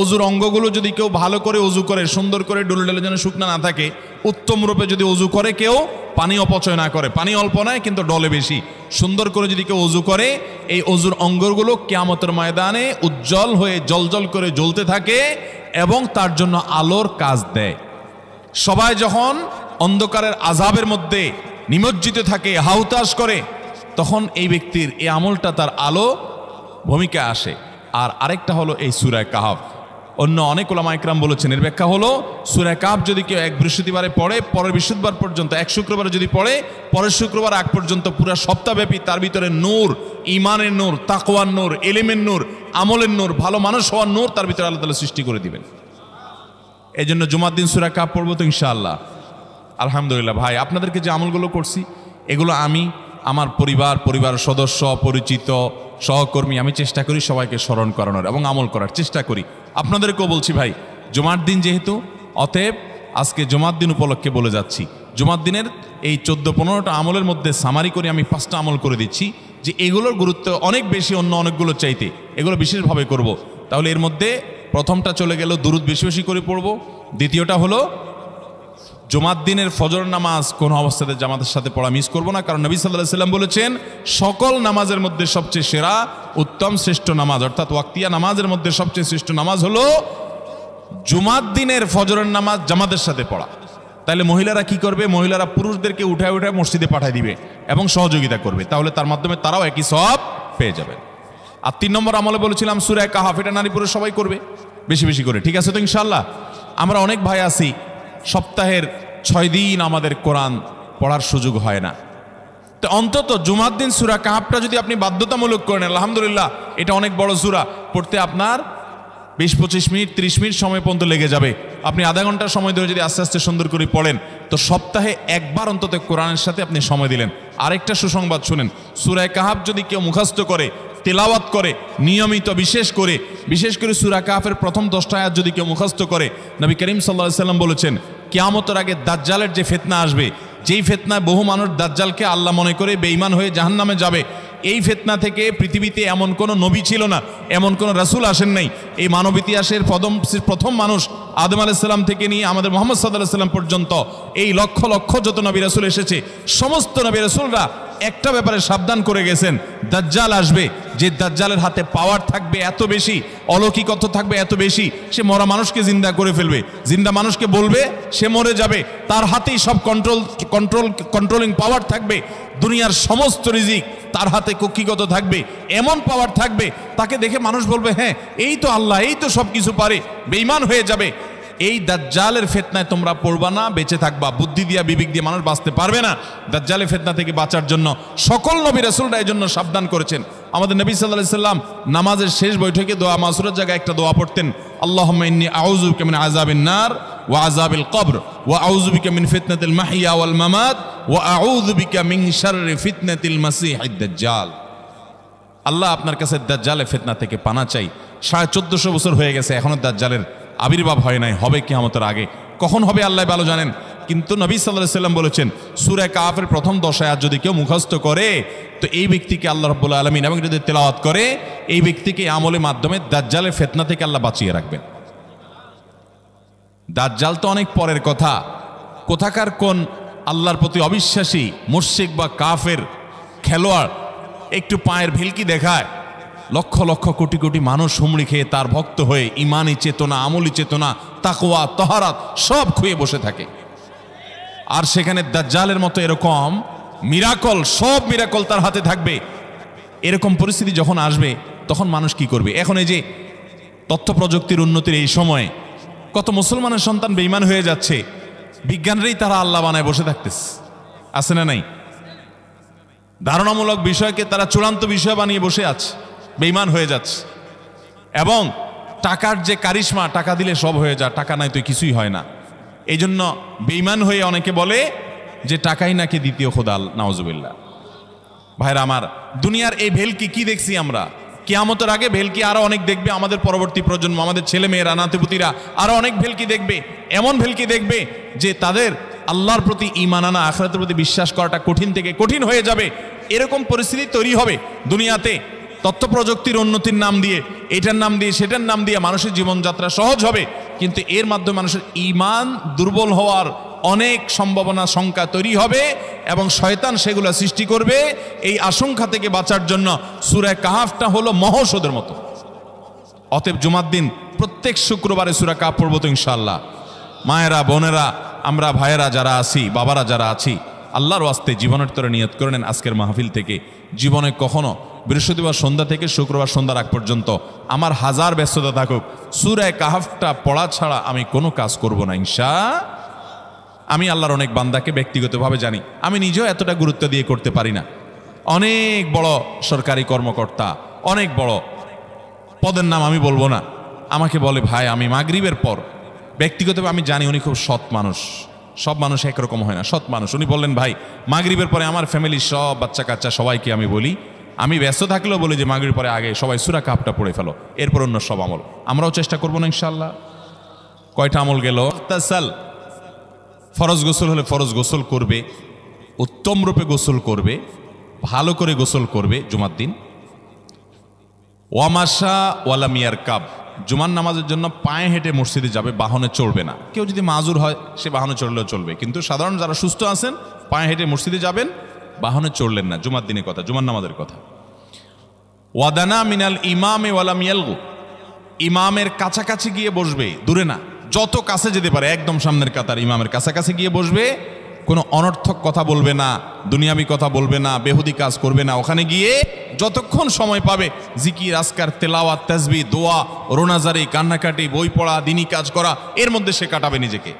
অজুর অঙ্গগুলো যদি কেউ ভালো করে অজু করে, সুন্দর করে ডুলডালে যেন শুকনা না থাকে, উত্তম রূপে যদি অজু করে, কেউ পানি অপচয় না করে, পানি অল্প নয় কিন্তু ডলে বেশি, সুন্দর করে যদি কেউ অজু করে, এই অজুর অঙ্গগুলো কিয়ামতের ময়দানে উজ্জ্বল হয়ে জলজল করে জ্বলতে থাকে এবং তার জন্য আলোর কাজ দেয়। সবাই যখন অন্ধকারের আযাবের মধ্যে নিমজ্জিত থাকে, হাউতাশ করে, তখন এই ব্যক্তির এই আমলটা তার আলো ভূমিকা আসে। আর আরেকটা হলো এই সূরা কাহাফ। অন্য অনেক উলামা ইকরাম বলেছেন এর ব্যাখ্যা হলো সূরা কাহাফ যদি কেউ এক বৃহস্পতিবারে পড়ে, পরের বৃহস্পতিবার পর্যন্ত, এক শুক্রবারে যদি পড়ে, পরের শুক্রবার আগ পর্যন্ত পুরো সপ্তাহব্যাপী তার ভিতরে নূর, ঈমানের নূর, তাকওয়ার নূর, ইলমের নূর, আমলের নূর, ভালো মানুষ হওয়ার নূর তার ভিতরে আল্লাহ তাআলা সৃষ্টি করে দিবেন। এই জন্য জুমার দিন সূরা কাহাফ পড়বো তো ইনশাআল্লাহ। আলহামদুলিল্লাহ ভাই, আপনাদেরকে যে আমলগুলো করছি এগুলো আমি, আমার পরিবার সদস্য, পরিচিত, সহকর্মী, আমি চেষ্টা করি সবাইকে স্মরণ করানোর এবং আমল করার চেষ্টা করি। আপনাদেরকেও বলছি ভাই, জুমার দিন যেহেতু, অতএব আজকে জুমার দিন উপলক্ষে বলে যাচ্ছি, জুমার দিনের এই 14-15টা আমলের মধ্যে সামারি করে আমি 5টা আমল করে দিচ্ছি যে এগুলোর গুরুত্ব অনেক বেশি অন্য অনেকগুলো চাইতে, এগুলো বিশেষভাবে করব। তাহলে এর মধ্যে প্রথমটা চলে গেল দুরুদ বেশি বেশি করে পড়ব। দ্বিতীয়টা হলো জুমার দিনের ফজর নামাজ কোন অবস্থাতে জামাতের সাথে পড়া মিস করব না, কারণ নবী সাল্লাল্লাহু আলাইহি সাল্লাম বলেছেন সকল নামাজের মধ্যে সবচেয়ে সেরা, উত্তম, শ্রেষ্ঠ নামাজ, অর্থাৎ ওয়াক্তিয়া নামাজের মধ্যে সবচেয়ে শ্রেষ্ঠ নামাজ হলো জুমার দিনের ফজরের নামাজ জামাতের সাথে পড়া। তাহলে মহিলারা কি করবে? মহিলারা পুরুষদেরকে উঠায় উঠায় মসজিদে পাঠিয়ে দিবে এবং সহযোগিতা করবে, তাহলে তার মাধ্যমে তারাও একই সওয়াব পেয়ে যাবে। আর 3 নম্বর আমলে বলেছিলাম সূরা কাহাফ, এটা নারী পুরুষ সবাই করবে বেশি বেশি করে, ঠিক আছে তো ইনশাআল্লাহ? আমরা অনেক ভাই আছি সপ্তাহের 6 দিন আমাদের কোরআন পড়ার সুযোগ হয় না, তো অন্তত জুমার দিন সূরা কাহাফটা যদি আপনি বাধ্যতামূলক করেন, আলহামদুলিল্লাহ, এটা অনেক বড় সূরা, পড়তে আপনার 20-25 মিনিট 30 মিনিট সময় পর্যন্ত লেগে যাবে। আপনি আধা ঘন্টা সময় ধরে যদি আস্তে আস্তে সুন্দর করে পড়েন, তো সপ্তাহে একবার অন্তত কোরআনের সাথে আপনি সময় দিলেন। আরেকটা সুসংবাদ শুনেন, সূরা কাহাফ যদি কেউ মুখস্থ করে, তেলাওয়াত করে নিয়মিত, বিশেষ করে সূরা কাহাফের প্রথম 10টা আয়াত যদি কেউ মুখস্থ করে, নবী করিম সাল্লাল্লাহু আলাইহি সাল্লাম বলেছেন কিয়ামতের আগে দাজ্জালের যে ফিতনা আসবে, যেই ফিতনায় বহু মানুষ দাজ্জালকে আল্লাহ মনে করে বেঈমান হয়ে জাহান্নামে যাবে, এই ফিতনা থেকে পৃথিবীতে এমন কোনো নবী ছিল না, এমন কোনো রাসূল আসেন নাই। এই মানব ইতিহাসের প্রথম মানুষ আদম আলাইহিস সালাম থেকে নিয়ে আমাদের মুহাম্মদ সাল্লাল্লাহু আলাইহি সাল্লাম পর্যন্ত এই লক্ষ লক্ষ যত নবী রাসূল এসেছে, সমস্ত নবী রাসূলরা একটা ব্যাপারে সাবধান করে গেছেন, দাজ্জাল আসবে, যে দাজ্জালের হাতে পাওয়ার থাকবে এত বেশি, অলৌকিকত্ব থাকবে এত বেশি, সে মরা মানুষকে জিন্দা করে ফেলবে, জিন্দা মানুষকে বলবে সে মরে যাবে, তার হাতেই সব কন্ট্রোলিং পাওয়ার থাকবে, দুনিয়ার সমস্ত রিজিক তার হাতে কক্ষিগত থাকবে, এমন পাওয়ার থাকবে তাকে দেখে মানুষ বলবে হ্যাঁ এই তো আল্লাহ, এই তো সব কিছু পারে, বেঈমান হয়ে যাবে। এই দাজ্জালের ফিতনায় তোমরা পড়বা না, বেঁচে থাকবা, বুদ্ধি দিয়া বিবেক দিয়ে মানুষ বাঁচতে পারবে না। দাজ্জালের ফিতনা থেকে বাঁচার জন্য সকল নবী রাসূলরা এই জন্য সাবধান করেছেন। আমাদের নবী সাল্লাল্লাহু আলাইহি সাল্লাম নামাজের শেষ বৈঠকে দোয়া মাসুরের জায়গায় একটা দোয়া পড়তেন, আল্লাহুম্মা ইন্নী আউযু বিকা মিন আযাবিন নার ওয়া আযাবিল কবর ওয়া আউযু বিকা মিন ফিতনাতিল মাহইয়া ওয়াল মামাত ওয়া আউযু বিকা মিন শাররি ফিতনাতিল মাসীহিদ দাজ্জাল। আল্লাহ আপনার কাছে দাজ্জালের ফিতনা থেকে পানা চাই। 1450 বছর হয়ে গেছে, এখনো দাজ্জালের আবির্ভাব হয় নাই, হবে কিয়ামতের আগে, কখন হবে আল্লাহ ভালো জানেন। কিন্তু নবী সাল্লাল্লাহু আলাইহি সাল্লাম বলেছেন সূরা কাহাফের প্রথম 10 আয়াত যদি কেউ মুখস্থ করে, তো এই ব্যক্তিকে আল্লাহ রাব্বুল আলামিন এবং যদি তেলাওয়াত করে, এই ব্যক্তিকে আমলের মাধ্যমে দাজ্জালের ফিতনা থেকে আল্লাহ বাঁচিয়ে রাখবেন। দাজ্জাল তো অনেক পরের কথা, কোথাকার কোন আল্লাহর প্রতি অবিশ্বাসী মুশরিক বা কাফের খেলোয়াড় একটু পায়ের ভিলকি দেখায়, লক্ষ লক্ষ কোটি কোটি মানুষ হুমড়ি খেয়ে তার ভক্ত হয়ে ইমানি চেতনা, আমলি চেতনা, তাকওয়া, তাহারাত সব খুয়ে বসে থাকে। আর সেখানে দাজ্জালের মতো এরকম মিরাকল, সব মিরাকল তার হাতে থাকবে। এরকম পরিস্থিতি যখন আসবে তখন মানুষ কি করবে? এখন এই যে তথ্য প্রযুক্তির উন্নতির এই সময়ে কত মুসলমানের সন্তান বেঈমান হয়ে যাচ্ছে, বিজ্ঞানরাই তারা আল্লাহ বানায় বসে থাকতেছে, আছে না নাই? ধারণামূলক বিষয়কে তারা চূড়ান্ত বিষয় বানিয়ে বসে আছে, বেঈমান হয়ে যাচ্ছে। এবং টাকার যে কারিশমা, টাকা দিলে সব হয়ে যায়, টাকা নাই তো কিছুই হয় না। এই জন্য বেঈমান হয়ে অনেকে বলে যে টাকাই নাকি দ্বিতীয় খোদা, নাউজুবিল্লাহ। ভাইরা আমার, দুনিয়ার এই ভেলকি কি দেখছি আমরা? কিয়ামতের আগে ভেলকি আরো অনেক দেখবে আমাদের পরবর্তী প্রজন্ম, আমাদের ছেলে মেয়েরা, নাতিপুতিরা আরো অনেক ভেলকি দেখবে। এমন ভেলকি দেখবে যে তাদের আল্লাহর প্রতি ঈমান আনা, আখিরাতের প্রতি বিশ্বাস করাটা কঠিন থেকে কঠিন হয়ে যাবে। এরকম পরিস্থিতি তৈরি হবে দুনিয়াতে। তথ্য প্রযুক্তির উন্নতির নাম দিয়ে, এটার নাম দিয়ে, সেটার নাম দিয়ে মানুষের জীবনযাত্রা সহজ হবে, কিন্তু এর মাধ্যমে মানুষের ঈমান দুর্বল হওয়ার অনেক সম্ভাবনা, শঙ্কা তৈরি হবে এবং শয়তান সেগুলো সৃষ্টি করবে। এই আশঙ্কা থেকে বাঁচার জন্য সূরা কাহাফটা হলো মহৌষধের মতো। অতএব জুমার দিন প্রত্যেক শুক্রবারে সূরা কাহাফ পড়ব তো ইনশাআল্লাহ। মায়েরা, বোনেরা, আমরা ভাইয়েরা যারা আছি, বাবারা যারা আছি, আল্লাহর ওয়াস্তে জীবনের তরে নিয়ত করে নেন আজকের মাহফিল থেকে জীবনে কখনো বৃহস্পতিবার সন্ধ্যা থেকে শুক্রবার সন্ধ্যার আগ পর্যন্ত আমার হাজার ব্যস্ততা থাকুক, সূরা কাহাফটা পড়া ছাড়া আমি কোনো কাজ করব না আমি আল্লাহর অনেক বান্দাকে ব্যক্তিগতভাবে জানি, আমি নিজেও এতটা গুরুত্ব দিয়ে করতে পারি না। অনেক বড় সরকারি কর্মকর্তা, অনেক বড় পদের নাম আমি বলবো না, আমাকে বলে ভাই আমি মাগরিবের পর, ব্যক্তিগতভাবে আমি জানি উনি খুব সৎ মানুষ, সব মানুষ একরকম হয় না, সৎ মানুষ। উনি বললেন ভাই মাগরিবের পরে আমার ফ্যামিলির সব বাচ্চা কাচ্চা সবাইকে আমি বলি, আমি ব্যস্ত থাকলেও বলি যে মাগরিবের পরে আগে সবাই সূরা কাহাফটা পড়ে ফেলো, এরপর অন্য সব আমল। আমরাও চেষ্টা করবো না ইনশাআল্লাহ। কয়টা আমল গেল? তাসাল, ফরজ গোসল হলে ফরজ গোসল করবে, উত্তম রূপে গোসল করবে, ভালো করে গোসল করবে জুমার দিন। ওয়ামাশা ওয়ালাম ইয়ারকাব, জুমার নামাজের জন্য পায়ে হেঁটে মসজিদে যাবে, বাহনে চড়বে না। কেউ যদি মাজুর হয় সে বাহনে চড়লেও চলবে, কিন্তু সাধারণ যারা সুস্থ আছেন পায়ে হেঁটে মসজিদে যাবেন, বাহনে চড়লেন না। জুমার দিনের কথা, জুমার নামাজের কথা। ওয়াদানা মিনাল ইমামে ওয়ালাম ইয়ালগু, ইমামের কাছাকাছি গিয়ে বসবে, দূরে না, যত কাছে যেতে পারে একদম সামনের কাতার ইমামের কাছাকাছি গিয়ে বসবে, কোনো অনর্থক কথা বলবে না, দুনিয়াবি কথা বলবে না, বেহুদি কাজ করবে না। ওখানে গিয়ে যতক্ষণ সময় পাবে জিকির, আজকার, তেলাওয়াত, তাসবিহ, দোয়া, রোনাজারি, কান্নাকাটি, বই পড়া, দিনী কাজ করা, এর মধ্যে সে কাটাবে নিজেকে।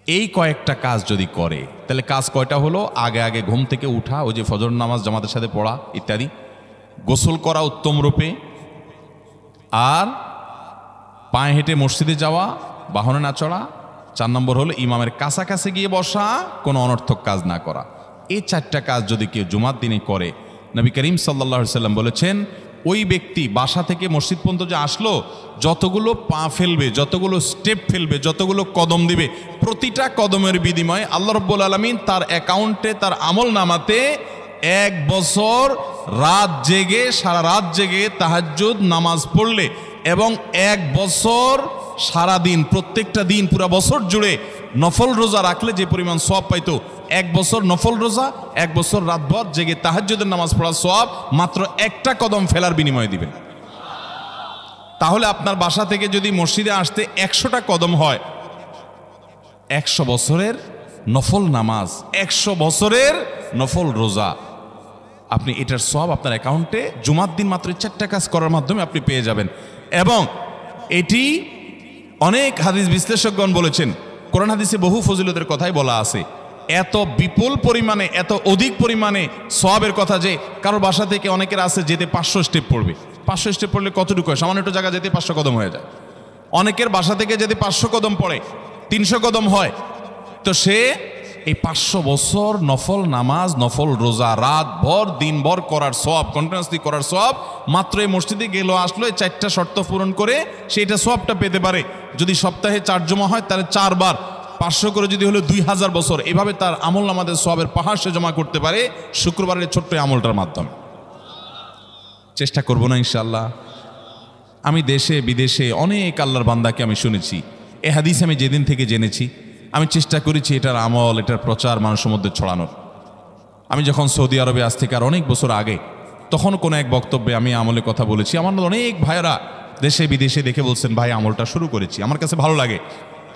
এই কয়েকটা কাজ যদি করে তাহলে কাজ কয়টা হলো? আগে আগে ঘুম থেকে উঠা, ওই যে ফজর নামাজ জামাতের সাথে পড়া ইত্যাদি, গোসল করা উত্তম রূপে, আর পায়ে হেঁটে মসজিদে যাওয়া, বাহনে না চড়া। 4 নম্বর হলো ইমামের কাছাকাছি গিয়ে বসা, কোনো অনর্থক কাজ না করা। এই 4টা কাজ যদি কেউ জুমার দিনে করে, নবী করিম সাল্লাল্লাহু আলাইহি সাল্লাম বলেছেন ওই ব্যক্তি বাসা থেকে মসজিদ পর্যন্ত যে আসলো, যতগুলো পা ফেলবে, যতগুলো স্টেপ ফেলবে, যতগুলো কদম দিবে, প্রতিটা কদমের বিনিময়ে আল্লাহ রাব্বুল আলামিন তার অ্যাকাউন্টে, তার আমল নামাতে 1 বছর রাত জেগে, সারা রাত জেগে তাহাজ্জুদ নামাজ পড়লে এবং 1 বছর সারা দিন, প্রত্যেকটা দিন পুরা বছর জুড়ে নফল রোজা রাখলে যে পরিমাণ সওয়াব পাইতো, 1 বছর নফল রোজা, 1 বছর রাতভর জেগে তাহাজ্জুদের নামাজ পড়ার সওয়াব মাত্র একটা কদম ফেলার বিনিময়ে দিবেন। তাহলে আপনার বাসা থেকে যদি মসজিদে আসতে 100টা কদম হয়, 100 বছরের নফল নামাজ, 100 বছরের নফল রোজা, আপনি এটার সওয়াব আপনার অ্যাকাউন্টে জুমার দিন মাত্র 4টা কাজ করার মাধ্যমে আপনি পেয়ে যাবেন। এবং এটি অনেক হাদিস বিশ্লেষকগণ বলেছেন, কোরআন হাদিসে বহু ফজিলতের কথাই বলা আছে। এত বিপুল পরিমাণে, এত অধিক পরিমাণে সওয়াবের কথা যে কারো বাসা থেকে অনেকের আছে যেতে 500 স্টেপ পড়বে। 500 স্টেপ পড়লে কতটুকু হয়? সামান্য একটু জায়গা যেতে 500 কদম হয়ে যায়। অনেকের বাসা থেকে যদি 500 কদম পড়ে 300 কদম হয়, তো সে এই 500 বছর নফল নামাজ, নফল রোজা, রাত ভর দিনভর করার সওয়াব, কন্টিনিউয়াসলি করার সওয়াব মাত্র এই মসজিদে গেল, আসলো, এই 4টা শর্ত পূরণ করে সেইটা সওয়াবটা পেতে পারে। যদি সপ্তাহে 4 জমা হয় তাহলে 4 বার 500 করে যদি হলো 2000 বছর, এভাবে তার আমল নামাদের সওয়াবের পাহাড় সে জমা করতে পারে শুক্রবারের ছোট্ট আমলটার মাধ্যমে। চেষ্টা করব না ইনশাআল্লাহ। আমি দেশে বিদেশে অনেক আল্লাহর বান্দাকে আমি শুনেছি, এ হাদিস আমি যেদিন থেকে জেনেছি আমি চেষ্টা করেছি এটার আমল, এটার প্রচার মানুষের মধ্যে ছড়ানোর। আমি যখন সৌদি আরবে আজ থেকে আর অনেক বছর আগে, তখন কোনো এক বক্তব্যে আমি আমলের কথা বলেছি। আমার অনেক ভাইয়েরা দেশে বিদেশে দেখে বলছেন ভাই আমলটা শুরু করেছি, আমার কাছে ভালো লাগে,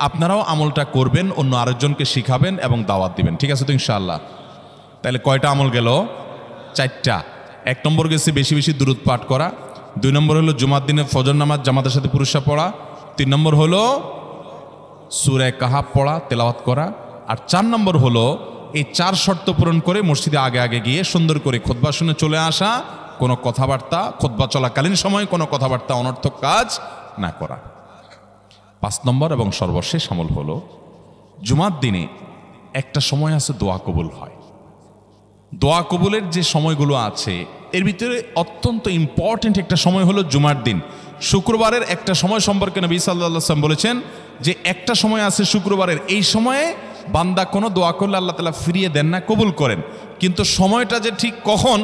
আপনারাও আমলটা করবেন, অন্য আরেকজনকে শিখাবেন এবং দাওয়াত দিবেন। ঠিক আছে তো ইনশাআল্লাহ? তাহলে কয়টা আমল গেল? 4টা। 1 নম্বর গেছে বেশি বেশি দুরূদ পাঠ করা, 2 নম্বর হলো জুমার দিনে ফজর নামাজ জামাতের সাথে পুরুষরা পড়া, 3 নম্বর হলো সূরা কাহাফ পড়া, তেলাওয়াত করা। আর 4 নম্বর হলো এই 4 শর্ত পূরণ করে মসজিদে আগে আগে গিয়ে সুন্দর করে খুতবা শুনে চলে আসা, কোনো কথাবার্তা খুতবা চলাকালীন সময় কোনো কথাবার্তা অনর্থক কাজ না করা। 5 নম্বর এবং সর্বশেষ আমল হলো জুমার দিনে একটা সময় আছে দোয়া কবুল হয়। দোয়া কবুলের যে সময়গুলো আছে এর ভিতরে অত্যন্ত ইম্পর্টেন্ট একটা সময় হলো জুমার দিন। শুক্রবারের একটা সময় সম্পর্কে নবী সাল্লাল্লাহু আলাইহি ওয়াসাল্লাম বলেছেন যে একটা সময় আছে শুক্রবারের, এই সময়ে বান্দা কোনো দোয়া করলে আল্লাহ তাআলা ফিরিয়ে দেন না, কবুল করেন। কিন্তু সময়টা যে ঠিক কখন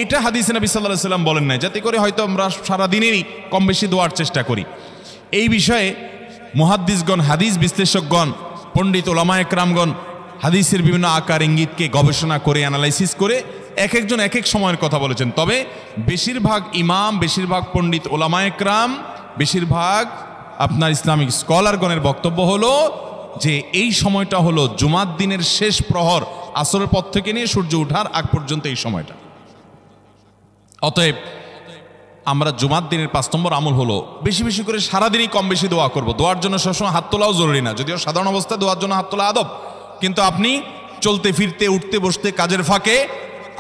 এটা হাদিসে নবী সাল্লাল্লাহু আলাইহি ওয়াসাল্লাম বলেন নাই, যাতে করে হয়তো আমরা সারাদিনেরই কম বেশি দোয়ার চেষ্টা করি। এই বিষয়ে মুহাদ্দিসগণ, হাদিস বিশ্লেষকগণ, পণ্ডিত ওলামায়ে কেরামগণ হাদিসের বিভিন্ন আকার ইঙ্গিতকে গবেষণা করে অ্যানালাইসিস করে এক একজন এক এক সময়ের কথা বলেছেন। তবে বেশিরভাগ ইমাম, বেশিরভাগ পণ্ডিত ওলামায়ে কেরাম, বেশিরভাগ আপনার ইসলামিক স্কলারগণের বক্তব্য হলো যে এই সময়টা হলো জুমার দিনের শেষ প্রহর, আসরের পর থেকে নিয়ে সূর্য ওঠার আগ পর্যন্ত এই সময়টা। অতএব আমরা জুমার দিনের 5 নম্বর আমল হলো বেশি বেশি করে সারাদিনই কম বেশি দোয়া করব। দোয়ার জন্য সবসময় হাত তোলাও জরুরি না, যদিও সাধারণ অবস্থায় দোয়ার জন্য হাত তোলা আদব, কিন্তু আপনি চলতে ফিরতে, উঠতে বসতে, কাজের ফাঁকে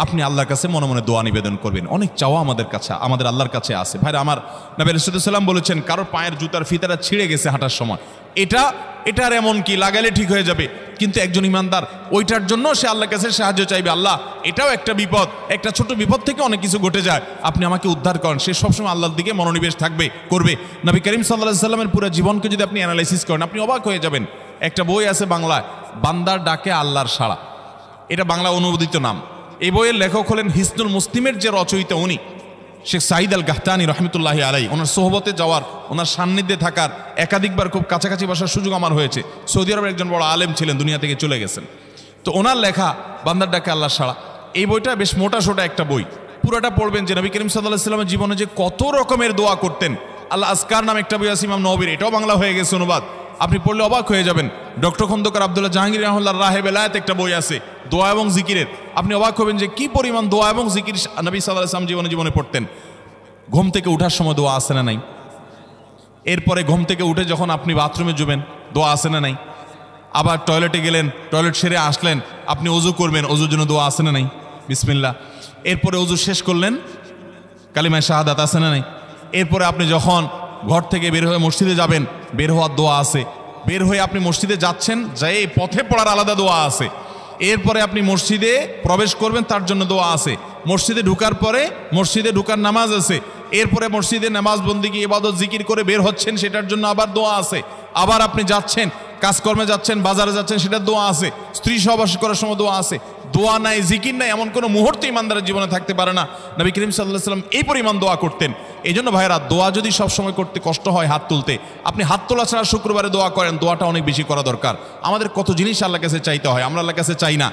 আপনি আল্লাহর কাছে মনে মনে দোয়া নিবেদন করবেন। অনেক চাওয়া আমাদের আল্লাহর কাছে আছে। ভাইরা আমার, নবী রাসূলুল্লাহ সাল্লাল্লাহু আলাইহি ওয়াসাল্লাম বলেছেন কারোর পায়ের জুতার ফিতাটা ছিঁড়ে গেছে হাঁটার সময়, এটার এমন কি লাগাইলে ঠিক হয়ে যাবে, কিন্তু একজন ইমানদার ওইটার জন্য সে আল্লাহর কাছে সাহায্য চাইবে। আল্লাহ, এটাও একটা বিপদ, একটা ছোট বিপদ থেকে অনেক কিছু ঘটে যায়, আপনি আমাকে উদ্ধার করেন। সে সবসময় আল্লাহর দিকে মনোনিবেশ করবে। নবী করিম সাল্লাল্লাহু আলাইহি ওয়াসাল্লামের পুরো জীবনকে যদি আপনি অ্যানালাইসিস করেন আপনি অবাক হয়ে যাবেন। একটা বই আছে বাংলায়, বান্দার ডাকে আল্লাহর সাড়া, এটা বাংলা অনুবাদিত নাম। এই বইয়ের লেখক হলেন হিসনুল মুসলিমের যে রচয়িতা উনি শেখ সাঈদ আল গাহতানি রহমতুল্লাহি আলাইহি। ওনার সোহবতে যাওয়ার, ওনার সান্নিধ্যে থাকার একাধিকবার খুব কাছাকাছি বসার সুযোগ আমার হয়েছে। সৌদি আরবের একজন বড় আলেম ছিলেন, দুনিয়া থেকে চলে গেছেন। তো ওনার লেখা বান্দার ডাকে আল্লাহর সাড়া, এই বইটা বেশ মোটা সোটা একটা বই। পুরোটা পড়বেন যে নবী করিম সাল্লাল্লাহু আলাইহি ওয়াসাল্লামের জীবনে যে কত রকমের দোয়া করতেন। আল্লাহ আজকার নামে একটা বই আছে ইমাম নববীর, এটাও বাংলা হয়ে গেছে অনুবাদ, আপনি পড়লে অবাক হয়ে যাবেন। ডক্টর খন্দকার আব্দুল্লাহ জাহাঙ্গীর রাহিমাহুল্লাহর রাহে বেলায়েত একটা বই আছে দোয়া এবং জিকিরের, আপনি অবাক হবেন যে কি পরিমাণ দোয়া এবং জিকির নবী সাল্লাল্লাহু আলাইহি ওয়াসাল্লাম জীবনে পড়তেন। ঘুম থেকে ওঠার সময় দোয়া আছে না নাই? এরপরে ঘুম থেকে উঠে যখন আপনি বাথরুমে যাবেন দোয়া আছে না নাই? আবার টয়লেটে গেলেন, টয়লেট সেরে আসলেন, আপনি ওযু করবেন, ওযুর জন্য দোয়া আছে না নাই? বিসমিল্লাহ। এরপরে ওযু শেষ করলেন, কালিমায়ে শাহাদাত আছে না নাই? এরপরে আপনি যখন ঘর থেকে বের হয়ে মসজিদে যাবেন, বের হওয়ার দোয়া আছে। বের হয়ে আপনি মসজিদে যাচ্ছেন, যাই পথে পড়ার আলাদা দোয়া আছে। এরপরে আপনি মসজিদে প্রবেশ করবেন, তার জন্য দোয়া আছে। মসজিদে ঢুকার পরে মসজিদে ঢুকার নামাজ আছে। এরপরে মসজিদে নামাজ বন্দিগি ইবাদত জিকির করে বের হচ্ছেন, সেটার জন্য আবার দোয়া আছে। আবার আপনি যাচ্ছেন, কাজকর্মে যাচ্ছেন, বাজারে যাচ্ছেন, সেটার দোয়া আছে। স্ত্রী সহবাস করার সময় দোয়া আছে। দোয়া নাই, জিকির নাই, এমন কোনো মুহূর্ত ইমানদারের জীবনে থাকতে পারে না। নবী করিম সাল্লাল্লাহু আলাইহি ওয়াসাল্লাম এই পরিমাণ দোয়া করতেন। এই জন্য ভাইরা, দোয়া যদি সবসময় করতে কষ্ট হয় হাত তুলতে, আপনি হাত তোলা ছাড়া শুক্রবারে দোয়া করেন, দোয়াটা অনেক বেশি করা দরকার। আমাদের কত জিনিস আল্লাহর কাছে চাইতে হয়, আমরা আল্লাহর কাছে চাই না।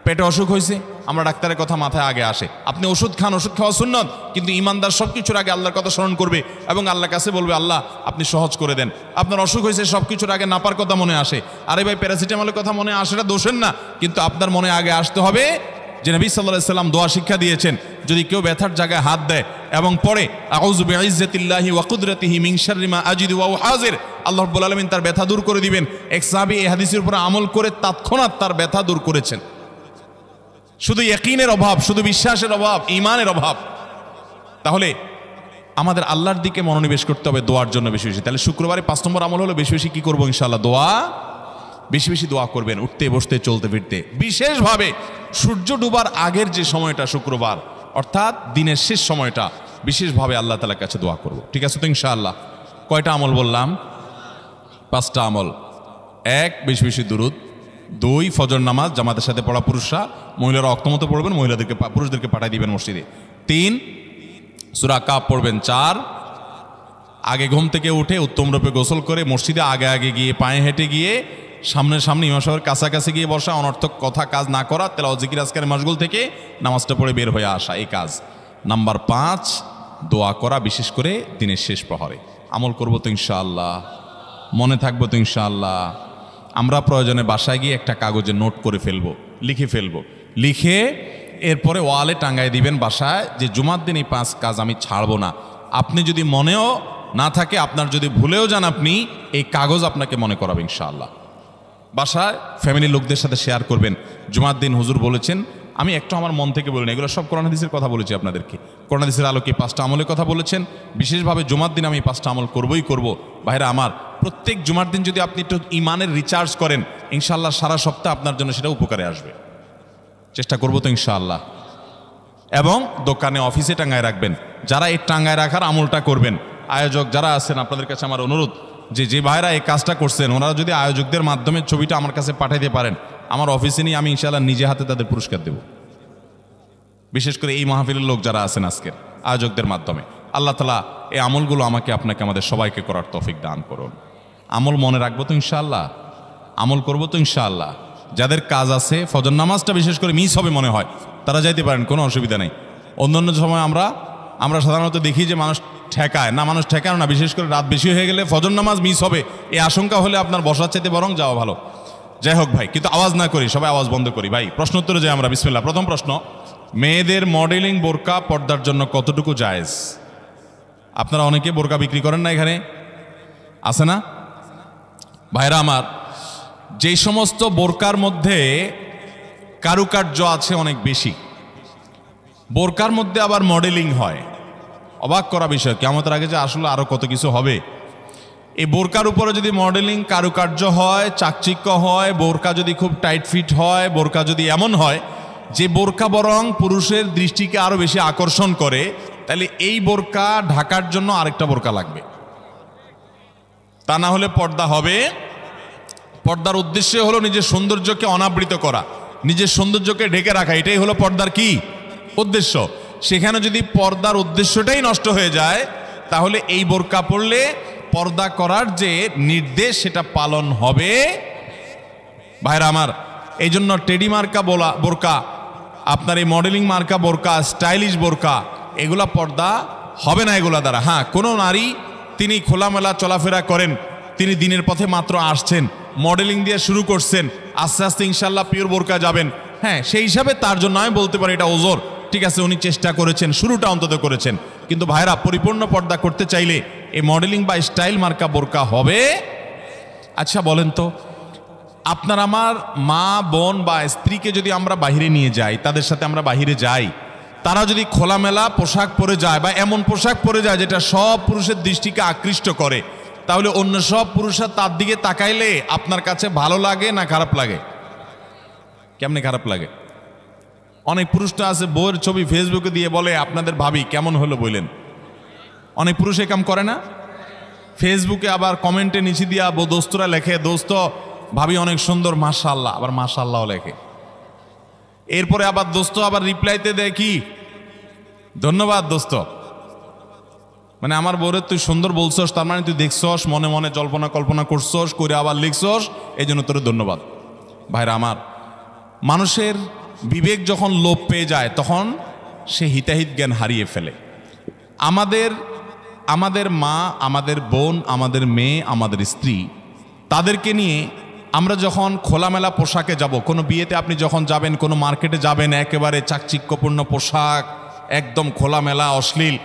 পেটে অসুখ হয়েছে, আমরা ডাক্তারের কথা মাথায় আগে আসে, আপনি ওষুধ খান, ওষুধ খাওয়া সুন্নত, কিন্তু ইমানদার সব কিছুর আগে আল্লাহর কথা স্মরণ করবে এবং আল্লাহর কাছে বলবে আল্লাহ আপনি সহজ করে দেন। আপনার অসুখ হয়েছে, সব কিছুর আগে নাপার কথা মনে আসে, আরে ভাই প্যারাসিটামলের কথা মনে আসে, এটা দোষের না, কিন্তু আপনার মনে আগে আসতে হবে যে নবী সাল্লাল্লাহু আলাইহি ওয়াসাল্লাম দোয়া শিক্ষা দিয়েছেন, যদি কেউ ব্যথার জায়গায় হাত দেয় এবং পড়ে আউযু বিইজ্জাতিল্লাহি ওয়া কুদরাতিহি মিন শাররি মা আজিদু ওয়া হাজির, আল্লাহ রাব্বুল আলামিন তার ব্যথা দূর করে দিবেন। এক সাহাবী এই হাদিসের উপর আমল করে তৎক্ষণাৎ তার ব্যথা দূর করেছেন। শুধু ইয়াকিনের অভাব, শুধু বিশ্বাসের অভাব, ঈমানের অভাব। তাহলে আমাদের আল্লাহর দিকে মনোনিবেশ করতে হবে দোয়ার জন্য বেশি বেশি। তাহলে শুক্রবারে 5 নম্বর আমল হলো বেশি বেশি কি করবো ইনশাআল্লাহ? দোয়া, বেশি বেশি দোয়া করবেন, উঠতে বসতে চলতে ফিরতে। বিশেষভাবে সূর্য ডুবার আগের যে সময়টা শুক্রবার, অর্থাৎ দিনের শেষ সময়টা, বিশেষভাবে আল্লাহ তাআলার কাছে দোয়া করব। ঠিক আছে তো ইনশাআল্লাহ? কয়টা আমল বললাম? 5টা আমল। 1, বেশি বেশি দুরুদ। 2, ফজর নামাজ জামাতের সাথে পড়া পুরুষরা, মহিলারা অক্তমতো পড়বেন, পুরুষদেরকে পাঠাই দিবেন মসজিদে। 3, সূরা কাহফ পড়বেন। 4, আগে ঘুম থেকে উঠে উত্তম রূপে গোসল করে মসজিদে আগে আগে গিয়ে পায়ে হেঁটে গিয়ে সামনে ইমাম সাহেবের কাছাকাছি গিয়ে বসা, অনর্থক কথা কাজ না করা, তেলাওয়াত জিকির আজকারের মাশগুল থেকে নামাজটা পড়ে বের হয়ে আসা, এই কাজ। নাম্বার 5, দোয়া করা, বিশেষ করে দিনের শেষ প্রহরে। আমল করবো তো ইনশাআল্লাহ? মনে থাকবো তো ইনশাআল্লাহ? আমরা প্রয়োজনে বাসায় গিয়ে একটা কাগজে নোট করে ফেলবো, লিখে ফেলবো, লিখে এরপরে ওয়ালে টাঙ্গায় দিবেন বাসায় যে জুমার দিন এই 5 কাজ আমি ছাড়বো না। আপনি যদি মনেও না থাকে, আপনার যদি ভুলেও যান আপনি, এই কাগজ আপনাকে মনে করাবে ইনশাআল্লাহ। বাসায় ফ্যামিলির লোকদের সাথে শেয়ার করবেন। জুমার দিন হুজুর বলেছেন, আমি একটু আমার মন থেকে বলিনি, এগুলো সব কোরআন হাদিসের কথা বলেছি আপনাদেরকে। কোরআন হাদিসের আলোকে 5টা আমলের কথা বলেছেন, বিশেষভাবে জুমার দিন আমি 5টা আমল করবই করব। ভাইরা আমার, প্রত্যেক জুমার দিন যদি আপনি একটু ইমানের রিচার্জ করেন, ইনশাআল্লাহ সারা সপ্তাহ আপনার জন্য সেটা উপকারে আসবে। চেষ্টা করবো তো ইনশাআল্লাহ। এবং দোকানে অফিসে টাঙ্গায় রাখবেন। যারা এই টাঙ্গায় রাখার আমলটা করবেন, আয়োজক যারা আছেন, আপনাদের কাছে আমার অনুরোধ যে ভাইরা এই কাজটা করছেন, ওনারা যদি আয়োজকদের মাধ্যমে ছবিটা আমার কাছে পাঠাইতে পারেন, আমার অফিসে নিয়ে আমি ইনশাআল্লাহ নিজে হাতে তাদের পুরস্কার দেব। বিশেষ করে এই মাহফিলের লোক যারা আছেন আজকের, আয়োজকদের মাধ্যমে। আল্লাহ তাআলা এই আমলগুলো আমাকে আপনাকে আমাদের সবাইকে করার তৌফিক দান করুন। আমল মনে রাখবো তো ইনশাআল্লাহ, আমল করবো তো ইনশাআল্লাহ। যাদের কাজ আছে, ফজর নামাজটা বিশেষ করে মিস হবে মনে হয়, তারা যাইতে পারেন, কোনো অসুবিধা নেই। অন্যান্য সময় আমরা সাধারণত দেখি যে মানুষ ঠেকায় না, মানুষ ঠেকায় না, বিশেষ করে রাত বেশি হয়ে গেলে ফজর নামাজ মিস হবে এই আশঙ্কা হলে আপনার বসার চাইতে বরং যাওয়া ভালো। যাই হোক ভাই, কিন্তু আওয়াজ না করি, সবাই আওয়াজ বন্ধ করি। ভাই প্রশ্ন উত্তরে যাই আমরা, বিসমিল্লাহ। প্রথম প্রশ্ন, মেয়েদের মডেলিং বোরকা পর্দার জন্য কতটুকু জায়েজ? আপনারা অনেকে বোরকা বিক্রি করেন না, এখানে আছে না? ভাইরা আমার, যেই সমস্ত বোরকার মধ্যে কারুকার্য আছে অনেক বেশি, বোরকার মধ্যে আবার মডেলিং হয়, অবাক করা বিষয়। কিয়ামতের আগে যে আসলে আরো কত কিছু হবে। এই বোরকার উপরে যদি মডেলিং কারুকার্য হয়, চাকচিক্য হয়, বোরকা যদি খুব টাইট ফিট হয়, বোরকা যদি এমন হয় যে বোরকা বরং পুরুষের দৃষ্টিকে আরো বেশি আকর্ষণ করে, তাহলে এই বোরকা ঢাকার জন্য আরেকটা বোরকা লাগবে। তা না হলে পর্দা হবে। পর্দার উদ্দেশ্য হলো নিজের সৌন্দর্যকে অনাবৃত করা, নিজের সৌন্দর্যকে ঢেকে রাখা, এটাই হলো পর্দার কি উদ্দেশ্য। সেখানে যদি পর্দার উদ্দেশ্যটাই নষ্ট হয়ে যায়, তাহলে এই বোরকা পরলে পর্দা করার যে নির্দেশ সেটা পালন হবে। ভাইরা আমার, এই জন্য টেডি মার্কা বোরকা, আপনার এই মডেলিং মার্কা বোরকা, স্টাইলিশ বোরকা, এগুলা পর্দা হবে না এগুলা দ্বারা। হ্যাঁ, কোনো নারী তিনি খোলামেলা চলাফেরা করেন, তিনি দিনের পথে মাত্র আসছেন, মডেলিং দিয়ে শুরু করছেন, আস্তে আস্তে ইনশাল্লাহ পিওর বোরকা যাবেন, হ্যাঁ, সেই হিসাবে তার জন্য আমি বলতে পারি এটা ওজোর, ঠিক আছে, উনি চেষ্টা করেছেন, শুরুটা অন্তত করেছেন। কিন্তু ভাইরা, পরিপূর্ণ পর্দা করতে চাইলে এই মডেলিং বা স্টাইল মার্কা বোরকা হবে। আচ্ছা বলেন তো, আপনার আমার মা বোন বা স্ত্রীকে যদি আমরা বাহিরে নিয়ে যাই, তাদের সাথে আমরা বাহিরে যাই, তারা যদি খোলামেলা পোশাক পরে যায় বা এমন পোশাক পরে যায় যেটা সব পুরুষের দৃষ্টিকে আকৃষ্ট করে, তাহলে অন্য সব পুরুষরা তার দিকে তাকাইলে আপনার কাছে ভালো লাগে না খারাপ লাগে? কেমনে খারাপ লাগে? অনেক পুরুষটা আছে বউয়ের ছবি ফেসবুকে দিয়ে বলে, আপনাদের ভাবি কেমন হলো বললেন। অনেক পুরুষ এ কাম করে না? ফেসবুকে আবার কমেন্টে নিচে দিয়া দোস্তরা লেখে, দোস্ত ভাবি অনেক সুন্দর, মাশাআল্লাহ, আবার মাশাআল্লাহ লেখে। এরপরে আবার দোস্ত আবার রিপ্লাইতে দেয় কি, ধন্যবাদ দোস্ত, মানে আমার বউরে তুই সুন্দর বলছস, তার মানে তুই দেখছস, মনে মনে জল্পনা কল্পনা করছস, করে আবার লিখছস, এই জন্য তোর ধন্যবাদ। ভাইরা আমার, মানুষের বিবেক যখন লোপ পেয়ে যায় তখন সে হিতাহিত জ্ঞান হারিয়ে ফেলে। আমাদের মা, আমাদের বোন, আমাদের মেয়ে, আমাদের স্ত্রী, তাদেরকে নিয়ে আমরা যখন খোলামেলা পোশাকে যাব, কোনো বিয়েতে আপনি যখন যাবেন, কোনো মার্কেটে যাবেন, একেবারে চাকচিক্যপূর্ণ পোশাক, একদম খোলামেলা অশ্লীল,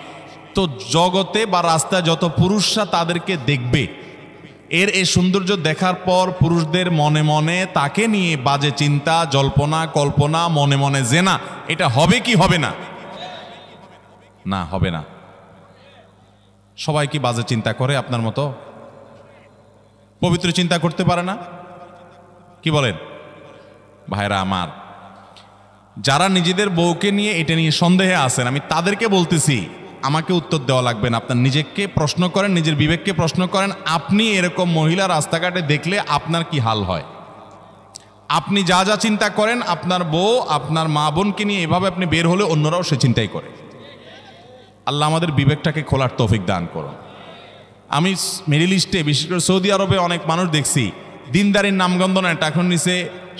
তো জগতে বা রাস্তায় যত পুরুষরা তাদেরকে দেখবে, এই সৌন্দর্য দেখার পর পুরুষদের মনে মনে তাকে নিয়ে বাজে চিন্তা, জল্পনা কল্পনা, মনে মনে জেনা, এটা হবে কি হবে না? না, হবে না। সবাই কি বাজে চিন্তা করে আপনার মতো? পবিত্র চিন্তা করতে পারে না? কি বলেন ভাইরা আমার? যারা নিজেদের বউকে নিয়ে এটা নিয়ে সন্দেহে আছেন, আমি তাদেরকে বলতেছি, আমাকে উত্তর দেওয়া লাগবে না, আপনার নিজেকে প্রশ্ন করেন, নিজের বিবেককে প্রশ্ন করেন। আপনি এরকম মহিলা রাস্তাঘাটে দেখলে আপনার কি হাল হয়? আপনি যা যা চিন্তা করেন, আপনার বউ, আপনার মা বোনকে নিয়ে এভাবে আপনি বের হলে অন্যরাও সে চিন্তাই করে। আল্লাহ আমাদের বিবেকটাকে খোলার তৌফিক দান করুন। আমি মিডল ইস্টে, বিশেষ করে সৌদি আরবে অনেক মানুষ দেখছি, দিনদারির নামগন্ধ নেয়, টাকা নিচে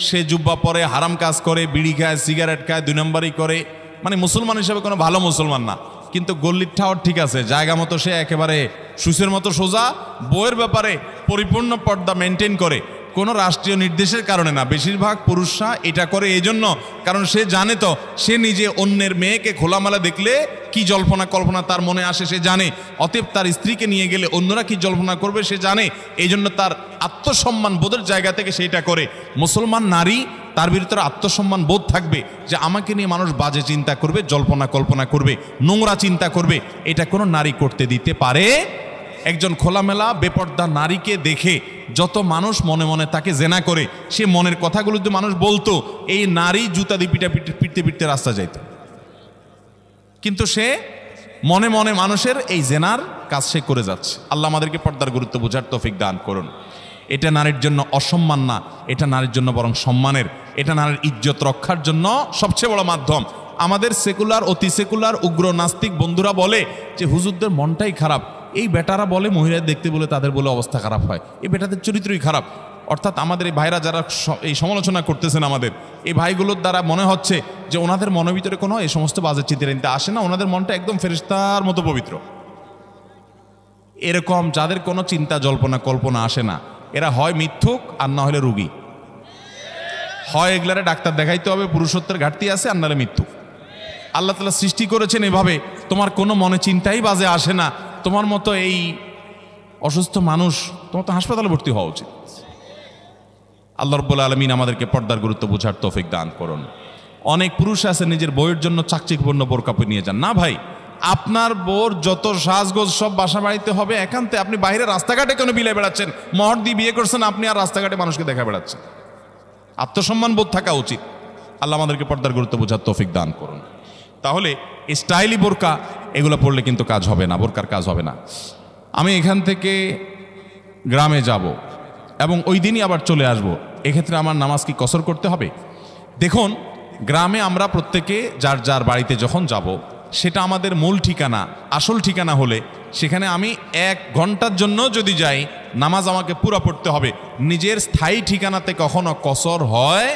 সে জুব্বা পরে, হারাম কাজ করে, বিড়ি খায়, সিগারেট খায়, 2 নম্বরই করে, মানে মুসলমান হিসেবে কোনো ভালো মুসলমান না। কিন্তু গল্লির ঠাওয়ার ঠিক আছে, জায়গা মতো সে একেবারে সুসের মতো সোজা, বইয়ের ব্যাপারে পরিপূর্ণ পর্দা মেনটেন করে, কোনো রাষ্ট্রীয় নির্দেশের কারণে না, বেশিরভাগ পুরুষরা এটা করে এই জন্য, কারণ সে জানে তো সে নিজে অন্যের মেয়েকে খোলামেলা দেখলে কি জল্পনা কল্পনা তার মনে আসে সে জানে, অতএব তার স্ত্রীকে নিয়ে গেলে অন্যরা কি জল্পনা করবে সে জানে, এই জন্য তার আত্মসম্মান বোধের জায়গা থেকে সেইটা করে। মুসলমান নারী তার ভিতরে আত্মসম্মান বোধ থাকবে যে আমাকে নিয়ে মানুষ বাজে চিন্তা করবে, জল্পনা কল্পনা করবে, নোংরা চিন্তা করবে, এটা কোনো নারী করতে দিতে পারে। একজন খোলামেলা বেপর্দা নারীকে দেখে যত মানুষ মনে মনে তাকে জেনা করে, সে মনের কথাগুলো যদি মানুষ বলতো, এই নারী জুতা দিয়ে পিটতে পিটতে রাস্তা যাইত। কিন্তু সে মনে মনে মানুষের এই জেনার কাজ সে করে যাচ্ছে। আল্লাহ আমাদেরকে পর্দার গুরুত্ব বোঝার তৌফিক দান করুন। এটা নারীর জন্য অসম্মান না, এটা নারীর জন্য বরং সম্মানের, এটা নারীর ইজ্জত রক্ষার জন্য সবচেয়ে বড় মাধ্যম। আমাদের সেকুলার অতি সেকুলার উগ্র নাস্তিক বন্ধুরা বলে যে হুজুরদের মনটাই খারাপ, এই বেটারা বলে মহিলা দেখতে বলে তাদের বলে অবস্থা খারাপ হয়, এই বেটাদের চরিত্রই খারাপ। অর্থাৎ আমাদের এই ভাইরা যারা এই সমালোচনা করতেছেন, আমাদের এই ভাইগুলোর দ্বারা মনে হচ্ছে যে ওনাদের মনের ভিতরে কোনো এই সমস্ত বাজে চিন্তা আসে না, ওনাদের মনটা একদম ফেরেশতার মতো পবিত্র। এরকম যাদের কোনো চিন্তা জল্পনা কল্পনা আসে না, এরা হয় মিথ্যুক আর না হলে রুগী, হয় এগুলারে ডাক্তার দেখাইতে হবে, পুরুষত্বের ঘাটতি আছে, আর নাহলে মিথ্যুক। আল্লাহ তাআলা সৃষ্টি করেছেন এভাবে, তোমার কোনো মনে চিন্তাই বাজে আসে না, তোমার মতো এই অসুস্থ মানুষ, তোমার তো হাসপাতালে ভর্তি হওয়া উচিত। আল্লাহ রাব্বুল আলামিন আমাদেরকে পর্দার গুরুত্ব বোঝার তৌফিক দান করুন। অনেক পুরুষ আছে নিজের বউয়ের জন্য চাকচিক্যপূর্ণ বোরকা পরে নিয়ে যান। না ভাই, আপনার বউর যত সাজগোজ সব বাসা বাড়িতে হবে একান্তে। আপনি বাইরে রাস্তাঘাটে কেন বিলে বেড়াচ্ছেন? মহর দিয়ে বিয়ে করছেন আপনি, আর রাস্তাঘাটে মানুষকে দেখা বেড়াচ্ছেন। আত্মসম্মান বোধ থাকা উচিত। আল্লাহ আমাদেরকে পর্দার গুরুত্ব বোঝার তৌফিক দান করুন। তাহলে স্টাইলি বোরকা এগুলো পড়লে কিন্তু কাজ হবে না, বোরকার কাজ হবে না। আমি এখান থেকে গ্রামে যাব এবং ওই দিনই আবার চলে আসব, এক্ষেত্রে আমার নামাজ কি কসর করতে হবে? দেখুন, গ্রামে আমরা প্রত্যেকে যার যার বাড়িতে যখন যাব, সেটা আমাদের মূল ঠিকানা, আসল ঠিকানা হলে সেখানে আমি 1 ঘন্টার জন্য যদি যাই, নামাজ আমাকে পুরা পড়তে হবে। নিজের স্থায়ী ঠিকানাতে কখনো কসর হয়?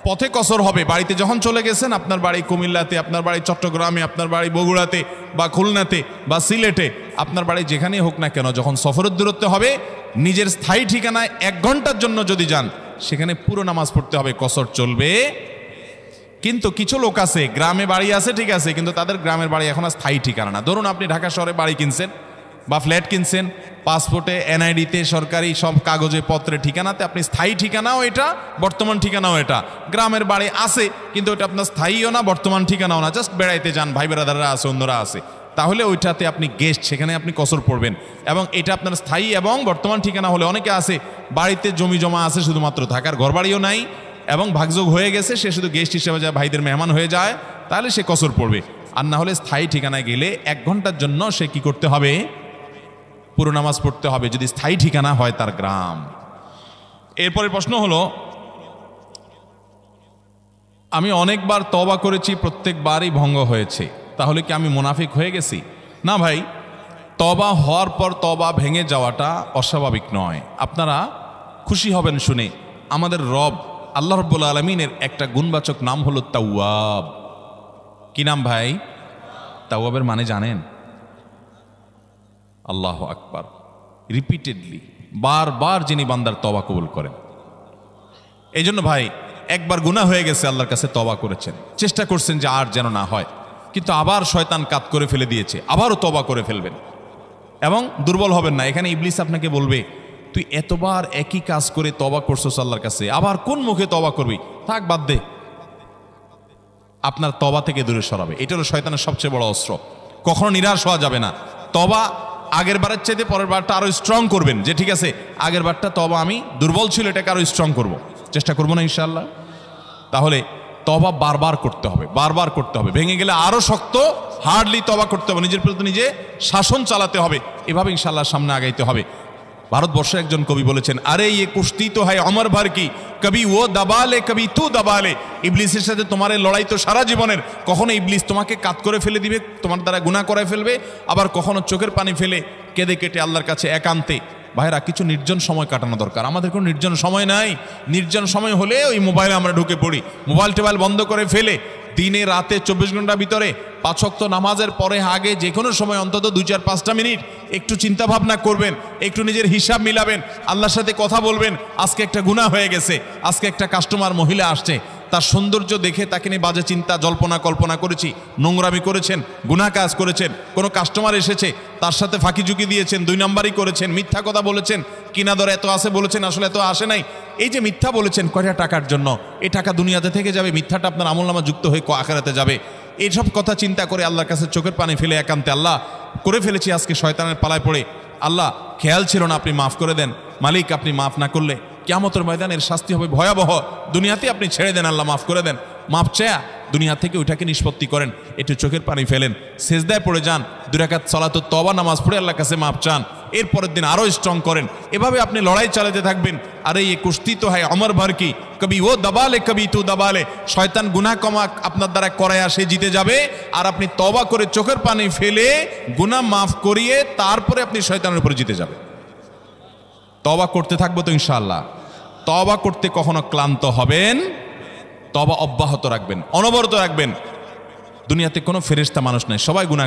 পথে কসর হবে। বাড়িতে যখন চলে গেছেন, আপনার বাড়ি কুমিল্লাতে, আপনার বাড়ি চট্টগ্রামে, আপনার বাড়ি বগুড়াতে বা খুলনাতে বা সিলেটে, আপনার বাড়ি যেখানেই হোক না কেন, যখন সফরের দূরত্ব হবে, নিজের স্থায়ী ঠিকানায় 1 ঘন্টার জন্য যদি যান, সেখানে পুরো নামাজ পড়তে হবে, কসর চলবে। কিন্তু কিছু লোক আছে, গ্রামে বাড়ি আছে ঠিক আছে, কিন্তু তাদের গ্রামের বাড়ি এখন আর স্থায়ী ঠিকানা না। ধরুন আপনি ঢাকা শহরে বাড়ি কিনছেন বা ফ্ল্যাট কিনছেন, পাসপোর্টে এনআইডিতে সরকারি সব কাগজে পত্রে ঠিকানাতে আপনি স্থায়ী ঠিকানাও এটা, বর্তমান ঠিকানাও এটা। গ্রামের বাড়ি আছে কিন্তু ওটা আপনার স্থায়ীও না, বর্তমান ঠিকানাও না, জাস্ট বেড়াইতে যান, ভাই বেড়াদাররা আছে, অন্যরা আছে, তাহলে ওইটাতে আপনি গেস্ট, সেখানে আপনি কসর পড়বেন। এবং এটা আপনার স্থায়ী এবং বর্তমান ঠিকানা হলে, অনেকে আছে বাড়িতে জমি জমা আছে, শুধুমাত্র থাকার ঘরবাড়িও নাই এবং ভাগযোগ হয়ে গেছে, সে শুধু গেস্ট হিসেবে যায়, ভাইদের মেহমান হয়ে যায়, তাহলে সে কসর পড়বে। আর না হলে স্থায়ী ঠিকানায় গেলে 1 ঘন্টার জন্য সে কি করতে হবে? পুরো নামাজ পড়তে হবে, যদি স্থায়ী ঠিকানা হয় তার গ্রাম। এরপরে প্রশ্ন হলো, আমি অনেকবার তওবা করেছি, প্রত্যেকবারই ভঙ্গ হয়েছে, তাহলে কি আমি মুনাফিক হয়ে গেছি? না ভাই, তওবা হওয়ার পর তওবা ভেঙে যাওয়াটা অস্বাভাবিক নয়। আপনারা খুশি হবেন শুনে, আমাদের রব আল্লাহ রাব্বুল আলামিনের একটা গুণবাচক নাম হলো তাওয়াব। কি নাম ভাই? তাওয়াবের মানে জানেন? আল্লাহু আকবার। রিপিটেডলি, বারবার যিনি বান্দার তওবা কবুল করেন। এই জন্য ভাই, একবার গুনাহ হয়ে গেছে, আল্লাহর কাছে তওবা করেছেন, চেষ্টা করছেন যে আর যেন না হয়, কিন্তু আবার শয়তান কাত করে ফেলে দিয়েছে, আবারও তওবা করে ফেলবেন এবং দুর্বল হবেন না। এখানে ইবলিস আপনাকে বলবে, তুই এতবার একই কাজ করে তওবা করছস আল্লাহর কাছে, আবার কোন মুখে তওবা করবি? থাক, বাদ দে। আপনার তওবা থেকে দূরে সরাবে। এটা হলো শয়তানের সবচেয়ে বড় অস্ত্র। কখনো নিরাশ হওয়া যাবে না। তওবা আগের বারের চাইতে পরের বারটা আরো স্ট্রং করবেন, যে ঠিক আছে আগের বারটা তওবা আমি দুর্বল ছিল, এটাকে আরো স্ট্রং করব, চেষ্টা করবো না ইনশাআল্লাহ। তাহলে তওবা বারবার করতে হবে, বারবার করতে হবে। ভেঙে গেলে আরো শক্ত হার্ডলি তওবা করতে হবে, নিজের প্রতি নিজে শাসন চালাতে হবে, এভাবে ইনশাআল্লাহ সামনে আগাইতে হবে। ভারতবর্ষে একজন কবি বলেছেন, আরে ইয়ে কুস্তি তো হয় অমর ভর কি, কবি ও দাবালে কবি তু দাবালে। ইবলিসের সাথে তোমার লড়াই তো সারা জীবনের। কখনো ইবলিস তোমাকে কাত করে ফেলে দিবে, তোমার দ্বারা গুনাহ করায় ফেলবে, আবার কখনো চোখের পানি ফেলে কেঁদে কেটে আল্লাহর কাছে একান্তে। ভাইরা, কিছু নির্জন সময় কাটানো দরকার। আমাদের কোনো নির্জন সময় নাই। নির্জন সময় হলে ওই মোবাইলে আমরা ঢুকে পড়ি, মোবাইল টোবাইল বন্ধ করে ফেলে দিনে রাতে 24 ঘন্টার ভিতরে 5 ওয়াক্ত নামাজের পরে আগে যে কোনো সময় অন্তত 2-4-5টা মিনিট একটু চিন্তা ভাবনা করবেন, একটু নিজের হিসাব মিলাবেন, আল্লাহর সাথে কথা বলবেন। আজকে একটা গুনাহ হয়ে গেছে, আজকে একটা কাস্টমার মহিলা আসছে, তার সৌন্দর্য দেখে তাকে নিয়ে বাজে চিন্তা জল্পনা কল্পনা করেছি, নোংরামি করেছেন, গুনাহ কাজ করেছেন। কোনো কাস্টমার এসেছে, তার সাথে ফাঁকি ঝুঁকি দিয়েছেন, 2 নাম্বারই করেছেন, মিথ্যা কথা বলেছেন, কিনা দর এত আসে বলেছেন, আসলে এত আসে নাই। এই যে মিথ্যা বলেছেন কয়টা টাকার জন্য, এই টাকা দুনিয়াতে থেকে যাবে, মিথ্যাটা আপনার আমলনামা যুক্ত হয়ে আখিরাতে যাবে। এইসব কথা চিন্তা করে আল্লাহর কাছে চোখের পানি ফেলে একান্তে, আল্লাহ করে ফেলেছি আজকে শয়তানের পালায় পড়ে, আল্লাহ খেয়াল ছিল না, আপনি মাফ করে দেন। মালিক, আপনি মাফ না করলে কিয়ামতের ময়দানের শাস্তি হবে ভয়াবহ, দুনিয়াতে আপনি ছেড়ে দেন, আল্লাহ মাফ করে দেন। মাফ চায়া দুনিয়া থেকে ওইটাকে নিষ্পত্তি করেন, একটু চোখের পানি ফেলেন, সেজদায় পড়ে যান, 2 রাকাত সালাতুত তওবা নামাজ পড়ে আল্লাহর কাছে মাফ চান, এরপরের দিন আরও স্ট্রং করেন। এভাবে আপনি লড়াই চালাতে থাকবেন। আরে এই কুস্তি তো হয় অমর ভর কি, কবি ও দবালে কবি তু দবালে। শয়তান গুনাহ কমা আপনার দ্বারা করায়া সে জিতে যাবে, আর আপনি তওবা করে চোখের পানি ফেলে গুনাহ মাফ করিয়ে তারপরে আপনি শয়তানের উপরে জিতে যাবেন। তওবা করতে থাকবো তো ইনশাআল্লাহ। তওবা করতে কখনো ক্লান্ত হবেন, তওবা অব্যাহত রাখবেন, অনবরত রাখবেন। দুনিয়াতে কোনো ফেরেশতা মানুষ নাই, সবাই গুনাহ